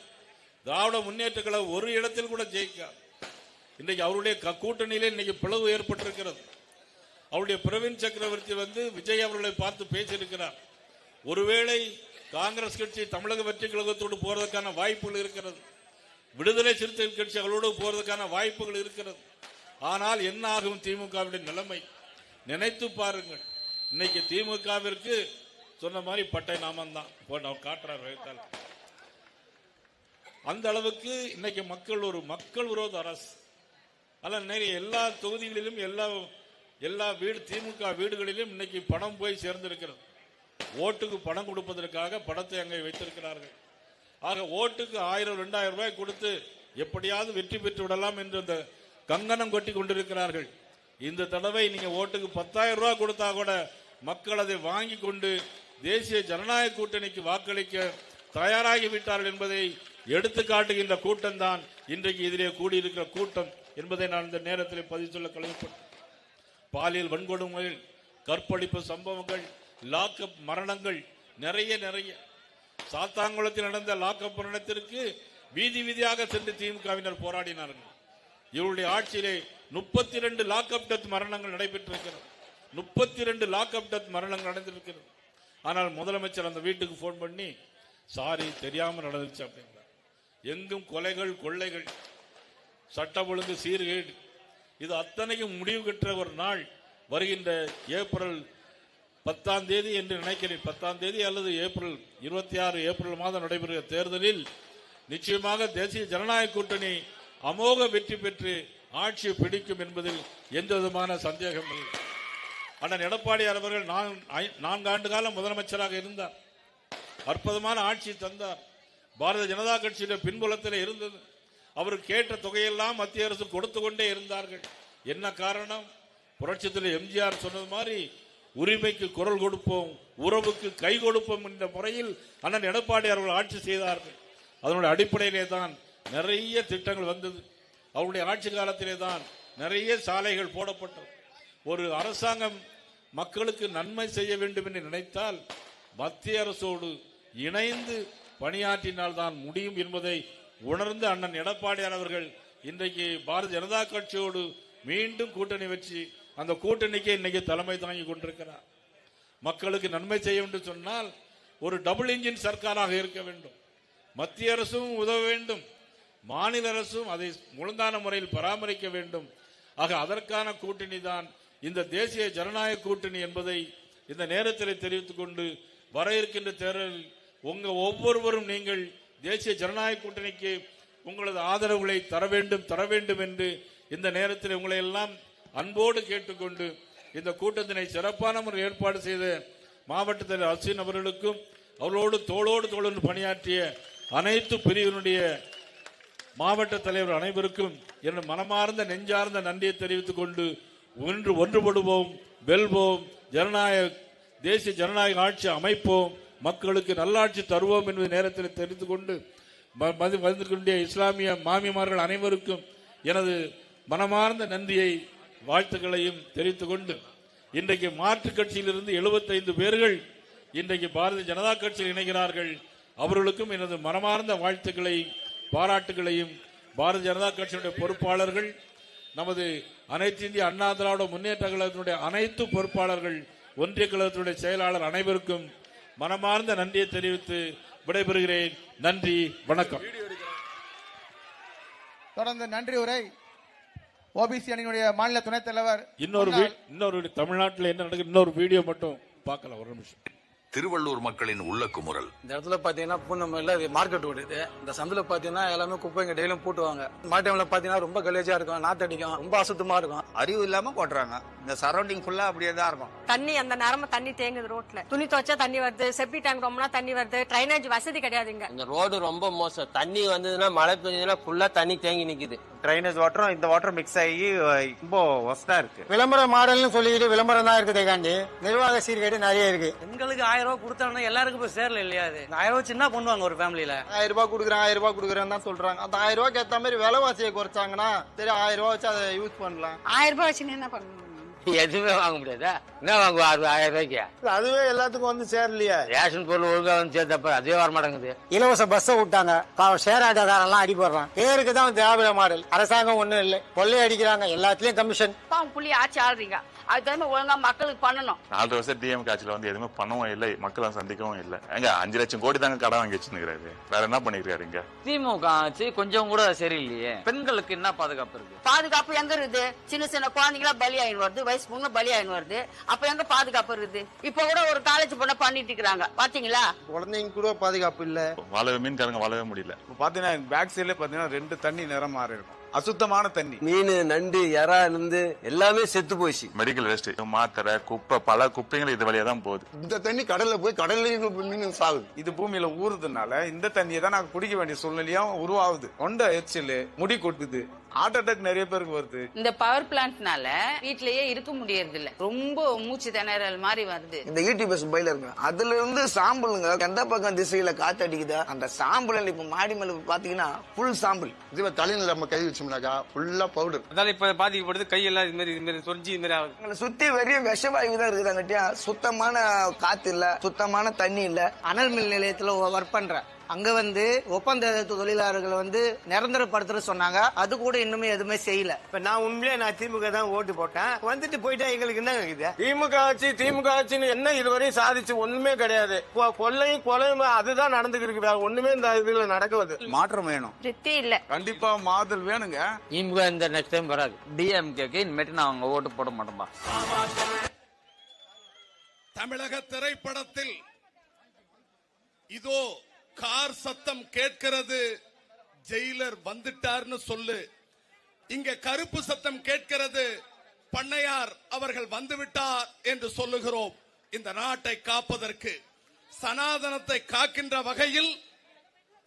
திராவிட முன்னேற்ற கழகம் ஒரு இடத்தில் கூட ஜெயிக்காது. இன்றைக்கு அவருடைய கூட்டணியிலே இன்னைக்கு பிளவு ஏற்பட்டிருக்கிறது. அவருடைய பிரவீன் சக்கரவர்த்தி விஜய் அவர்களை பார்த்து பேசியிருக்கிறார். ஒருவேளை காங்கிரஸ் கட்சி தமிழக வெற்றி கழகத்தோடு போறதுக்கான வாய்ப்புகள் இருக்கிறது, விடுதலை சிறுத்தைகள் கட்சி அவர்களோடு போறதுக்கான வாய்ப்புகள் இருக்கிறது. ஆனால் என்ன ஆகும் திமுகவுடைய நிலைமை நினைத்து பாருங்கள். இன்னைக்கு திமுகவிற்கு சொன்ன மாதிரி பட்டை நாமம் தான் காட்டுறார். அந்த அளவுக்கு இன்னைக்கு மக்கள் விரோத அரசு. நிறைய எல்லா தொகுதிகளிலும் எல்லா திமுக வீடுகளிலும் இன்னைக்கு பணம் போய் சேர்ந்திருக்கிறது. ஓட்டுக்கு பணம் கொடுப்பதற்காக பணத்தை அங்கே வைத்திருக்கிறார்கள். ஆக ஓட்டுக்கு 1000-2000 ரூபாய் கொடுத்து எப்படியாவது வெற்றி பெற்று விடலாம் என்று அந்த கங்கணம் கொட்டி கொண்டிருக்கிறார்கள். இந்த தடவை நீங்க ஓட்டுக்கு 10,000 ரூபாய் கொடுத்தா கூட மக்கள் அதை வாங்கி கொண்டு தேசிய ஜனநாயக கூட்டணிக்கு வாக்களிக்க தயாராகிவிட்டார்கள் என்பதை எடுத்து காட்டுகின்ற கூட்டம் தான் இன்றைக்கு இதிலே கூடியிருக்கிற கூட்டம் என்பதை நான் இந்த நேரத்தில் பதிவு சொல்ல கடமைப்பட்டேன். பாலியல் வன்கொடுமைகள், கற்பழிப்பு சம்பவங்கள், லாக்அப் மரணங்கள் நிறைய சாத்தாங்குளத்தில் நடந்த லாக்அப் மரணத்திற்கு வீதி வீதியாக சென்று திமுகவினர் போராடினார்கள். இவருடைய ஆட்சியிலே 32 லாக்அப் டெத் மரணங்கள் நடைபெற்றிருக்கிறது. 32 லாக்அப் டெத் மரணங்கள் நடந்திருக்கிறது. ஆனால் முதலமைச்சர் அந்த வீட்டுக்கு போன் பண்ணி சாரி தெரியாம நடந்துச்சு அப்படிங்கிறார். எங்கும் கொலைகள், கொள்ளைகள், சட்ட ஒழுங்கு சீர்கேடு, இது அத்தனைக்கும் முடிவு பெற்ற ஒரு நாள் வருகின்ற ஏப்ரல் 10ஆம் தேதி என்று நினைக்கிறேன். 10ஆம் தேதி அல்லது ஏப்ரல் 26 ஏப்ரல் மாதம் நடைபெறுகிற தேர்தலில் நிச்சயமாக தேசிய ஜனநாயக கூட்டணி அமோக வெற்றி பெற்று ஆட்சியை பிடிக்கும் என்பதில் எந்த விதமான சந்தேகம் இல்லை. அண்ணன் எடப்பாடியார் அவர்கள் 4 ஆண்டு காலம் முதலமைச்சராக இருந்தார். அற்புதமான ஆட்சி தந்தார். பாரதிய ஜனதா கட்சியுடைய பின்புலத்தில் இருந்தது. அவர் கேட்ட தொகையெல்லாம் மத்திய அரசு கொடுத்து கொண்டே இருந்தார்கள். என்ன காரணம்? புரட்சித்தில் எம்ஜிஆர் சொன்னது மாதிரி உரிமைக்கு குரல் கொடுப்போம், உறவுக்கு கை கொடுப்போம் என்ற முறையில் அண்ணன் எடப்பாடி அவர்கள் ஆட்சி செய்தார்கள். அதனுடைய அடிப்படையிலே தான் நிறைய திட்டங்கள் வந்தது. அவருடைய ஆட்சி காலத்திலே தான் நிறைய சாலைகள் போடப்பட்டது. ஒரு அரசாங்கம் மக்களுக்கு நன்மை செய்ய வேண்டும் என்று நினைத்தால் மத்திய அரசோடு இணைந்து பணியாற்றினால் தான் முடியும் என்பதை உணர்ந்து அண்ணன் எடப்பாடியார் அவர்கள் இன்றைக்கு பாரதிய ஜனதா கட்சியோடு மீண்டும் கூட்டணி வச்சு அந்த கூட்டணிக்கு இன்னைக்கு தலைமை தாங்கி கொண்டிருக்கிறார். மக்களுக்கு நன்மை செய்ய வேண்டும் சொன்னால் ஒரு டபுள் இன்ஜின் சர்க்காராக இருக்க வேண்டும். மத்திய அரசும் உதவ வேண்டும், மாநில அரசும் அதை ஒழுங்கான முறையில் பராமரிக்க வேண்டும். ஆக அதற்கான கூட்டணி தான் இந்த தேசிய ஜனநாயக கூட்டணி என்பதை இந்த நேரத்தில் தெரிவித்துக் கொண்டு வர இருக்கின்ற தேர்தலில் உங்க ஒவ்வொருவரும் நீங்கள் தேசிய ஜனநாயக கூட்டணிக்கு உங்களது ஆதரவுகளை தர வேண்டும் என்று இந்த நேரத்தில் உங்களை எல்லாம் அன்போடு கேட்டுக்கொண்டு இந்த கூட்டத்தினை சிறப்பான முறையில் ஏற்பாடு செய்த மாவட்ட தலைவர் அஸ்வின் அவர்களுக்கும் அவர்களோடு தோளோடு பணியாற்றிய அனைத்து பிரிவினுடைய மாவட்ட தலைவர் அனைவருக்கும் என் மனமார்ந்த நெஞ்சார்ந்த நன்றியை தெரிவித்துக் கொண்டு ஒன்றுபடுவோம், வெல்வோம், தேசிய ஜனநாயக ஆட்சி அமைப்போம், மக்களுக்கு நல்லாட்சி தருவோம் என்பது நேரத்தில் தெரிந்து கொண்டு வந்திருக்கின்ற இஸ்லாமிய மாமிமார்கள் அனைவருக்கும் எனது மனமார்ந்த நன்றியை வாழ்த்துக்களையும் தெரிவித்துக் கொண்டு இன்றைக்கு மாற்றுக் கட்சியிலிருந்து 75 பேர்கள் இன்றைக்கு பாரதிய ஜனதா கட்சியில் இணைகிறார்கள். அவர்களுக்கும் எனது மனமார்ந்த வாழ்த்துக்களை பாராட்டுகளையும் பாரதிய ஜனதா கட்சியினுடைய பொறுப்பாளர்கள், நமது அனைத்து இந்திய அண்ணா திராவிட முன்னேற்ற கழகத்தினுடைய அனைத்து பொறுப்பாளர்கள், ஒன்றிய கழகத்தினுடைய செயலாளர் அனைவருக்கும் மனமார்ந்த நன்றியை தெரிவித்து விடைபெறுகிறேன். நன்றி, வணக்கம். தொடர்ந்து நன்றி உரை ஓபிசி அணியினுடைய மாநில துணைத் தலைவர். இன்னொரு தமிழ்நாட்டில் என்ன நடக்குது இன்னொரு வீடியோ மட்டும் பார்க்கலாம், ஒரு நிமிஷம். திருவள்ளூர் மக்களின் உள்ள குமுறல். இந்த இடத்துல பாத்தீங்கன்னா பூந்தமல்லியில மார்க்கெட் ஓடுது. இந்த சந்தில பாத்தீங்கன்னா எல்லாமே குப்பைங்க டெய்லியும் போட்டுவாங்க. மாட்டு டைம்ல பாத்தீங்கன்னா ரொம்ப கலேஜா இருக்கும், நாத்தடிக்கும், ரொம்ப அசுத்தமா இருக்கும். அறிவு இல்லாம போட்டுறாங்க. இந்த சரௌண்டிங் ஃபுல்லா அப்படியே தான் இருக்கும். தண்ணி அந்த நேரமா தண்ணி தேங்குது ரோட்ல. துணி துவைச்சா தண்ணி வருது, செப்டி டேங்க் ரொம்பனா தண்ணி வருது. ட்ரைனேஜ் வசதி கிடையாதுங்க. இந்த ரோடு ரொம்ப மோசம். தண்ணி வந்ததுன்னா மழை பெஞ்சதுன்னா ஃபுல்லா தண்ணி தேங்கி நிக்குது. ட்ரைனேஜ் வாட்டரும் இந்த வாட்டர் மிக்ஸ் ஆகி ரொம்ப ஒஸ்டா இருக்கு. விளம்பர மாடல்னு சொல்லிட்டு விளம்பரம் தான் இருக்குது. காண்டி நிர்வாக சீர்கேடு நிறைய இருக்கு. எங்களுக்கு 1000 ரூபாய் கொடுத்தோம்னா எல்லாருக்கும் போய் சேரல இல்லையா? அது 1000 ரூபாய் சின்ன பண்ணுவாங்க ஒரு ஃபேமிலியில. 1000 ரூபாய் கொடுக்குறேன் 1000 ரூபாய் கொடுக்குறேன்னு தான் சொல்றாங்க. அந்த 1000 ரூபாய்க்கு ஏற்ற மாதிரி விலைவாசியை குறைச்சாங்கன்னா சரி 1000 ரூபாய் வச்சு அதை யூஸ் பண்ணலாம். 1000 ரூபாய் வச்சு என்ன பண்ணணும்? எதுவுமே வாங்க முடியாதா? என்ன வாங்குவோம் 6,000 ரூபாய்க்கு? அதுவே எல்லாத்துக்கும் வந்து சேரலையே. ரேஷன் பொருள் ஒழுங்கா வந்து சேர்த்தப்ப அதுவே வர மாட்டேங்குது. இலவச பஸ் விட்டாங்க, ஷேர் ஆட்டோக்காரெல்லாம் அடி போடுறான். பேருக்கு தான் திராவிட மாடல். அரசாங்கம் ஒண்ணும் இல்லை, கொள்ளை அடிக்கிறாங்க, எல்லாத்துலயும் கமிஷன். புள்ளி ஆட்சி ஆடுறீங்க, அது தகுந்த ஒழுங்கா மக்களுக்கு பண்ணணும். 4 வருஷம் டிஎம்கே ஆட்சியில வந்து எதுவுமே பண்ணவும் இல்லை, மக்களை சந்திக்கவும் இல்லை. எங்க 5 லட்சம் கோடி தாங்க கடன் வாங்கி வச்சுருக்காரு. வேற என்ன பண்ணிருக்காரு இங்க? திமுக ஆட்சி கொஞ்சம் கூட சரியில்லையே. பெண்களுக்கு என்ன பாதுகாப்பு இருக்கு? பாதுகாப்பு எங்க இருக்குது? சின்ன சின்ன குழந்தைங்களா பலியாயின்னு வருது, வயசு பொண்ணு பலியாயின்னு வருது. அப்ப எங்க பாதுகாப்பு இருக்குது? இப்ப கூட ஒரு காலேஜ் பொண்ணை பண்ணிட்டு இருக்காங்க, பாத்தீங்களா? குழந்தைங்க கூட பாதுகாப்பு இல்ல. வாழவே மீன்காரங்க வாழவே முடியல. பாத்தீங்கன்னா பேக் சைட்ல பாத்தீங்கன்னா 2 தண்ணி நிறம் மாறி இருக்கும், அசுத்தமான தண்ணி. மீன், நண்டு, எறா இருந்து எல்லாமே செத்து போயிடுச்சு. மெடிக்கல் வேஸ்ட், மாத்திரை, குப்பை, பல குப்பைகள் இது வழியா தான் போகுது. இந்த தண்ணி கடல்ல போய் கடல்லையும் மீன் சாகுது. இது பூமியில ஊறுதுனால இந்த தண்ணியை தான் நாங்க குடிக்க வேண்டிய சூழ்நிலையும் உருவாகுது. தொண்டை எரிச்சல், முடி கொட்டுது, ஹார்ட் அட்டாக் நிறைய பேருக்கு வருது. இந்த பவர் பிளான்ட்னால வீட்லயே இருக்க முடியறது இல்ல, ரொம்ப மூச்சு திணறல் மாதிரி வருது. இந்த ஈட்டி பஸ் பையில இருக்கு, அதுல இருந்து சாம்பலுங்க எந்த பக்கம் திசையில காத்து அடிக்குதா, அந்த சாம்பல் இப்ப மாடி மேல பாத்தீங்கன்னா ஃபுல் சாம்பல். இதுவே தலையில நம்ம கை வச்சோம்னாக்கா ஃபுல்லா பவுடர். அதால இப்ப பாதிக்கப்படுது, கையெல்லாம் இது மாதிரி சொரிஞ்சி இது மாதிரி ஆகுது. எங்களை சுத்தி வெறிய விஷவாயு தான் இருக்குதாங்கட்டியா, சுத்தமான காத்து இல்ல, சுத்தமான தண்ணி இல்ல. அனல் மின் நிலையத்துல ஒர்க் பண்ற அங்க வந்து ஒப்பந்த தொழிலாளர்கள் நிரந்தரப்படுத்துற சொன்னாங்க, அது கூட இன்னுமே எதுவுமே செய்யல. இப்ப நான் உண்மையிலே திமுக தான் ஓட்டு போட்டேன், வந்துட்டு போயிட்டா எங்களுக்கு என்ன இருக்குது? திமுக ஆட்சின்னு என்ன இதுவரையும் சாதிச்சு ஒண்ணுமே கிடையாது. கொள்ளையும் கொலையும் அதுதான் நடந்துருக்கு, ஒண்ணுமே இந்த இதுல நடக்குது. மாற்றம் வேணும், திருப்தி இல்ல. கண்டிப்பா மாதல் வேணுங்க. திமுக இந்த நெக்ஸ்ட் டைம் வராது. டிஎம்கேக்கு இனிமேட்டு நான் அவங்க ஓட்டு போட மாட்டோம்பா. தமிழக திரைப்படத்தில் இதோ கார் சத்தம் கேட்கிறது, ஜெயிலர் வந்துட்டார்னு சொல்லு. இங்க கருப்பு சத்தம் கேட்கிறது, பண்ணையார் அவர்கள் வந்துவிட்டார் என்று சொல்லுகிறோம். இந்த நாட்டை காப்பதற்கு, சனாதனத்தை காக்கின்ற வகையில்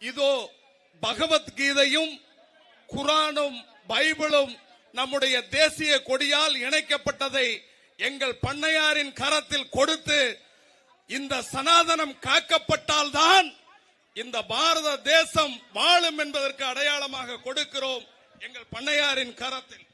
இதோ பகவத்கீதையும் குரானும் பைபிளும் நம்முடைய தேசிய கொடியால் இணைக்கப்பட்டதை எங்கள் பண்ணையாரின் கரத்தில் கொடுத்து, இந்த சனாதனம் காக்கப்பட்டால்தான் இந்த பாரத தேசம் வாழும் என்பதற்கு அடையாளமாக கொடுக்கிறோம் எங்கள் பண்ணையாரின் கரத்தில்.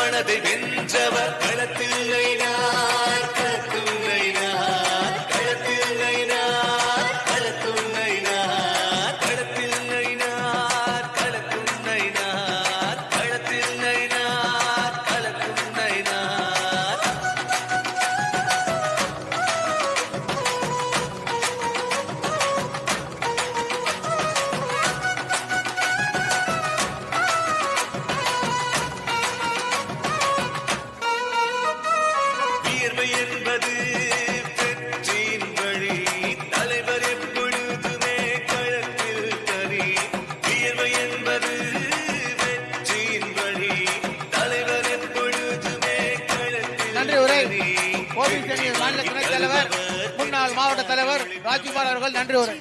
மனதை வென்றவர் களத்தில் நைனார் களத்தும் நைனார் களத்தில் நைனார் களத்தும் நைனார் களத்தில் நைனார் களத்தும் நைனார் களத்தில் நைனார் களத்தும் நைனார். என்பது வெற்றியின் வழி, தலைவர் எப்பொழுதுமே களத்தில் கரி. வியர்வை என்பது வெற்றியின் வழி, தலைவர் எப்பொழுதுமே களத்தில் நன்றி உரை கோபிச்சென்னை மாநில துணைத் தலைவர் முன்னாள் மாவட்ட தலைவர் ராஜ்குமார் அவர்கள் நன்றி உரை.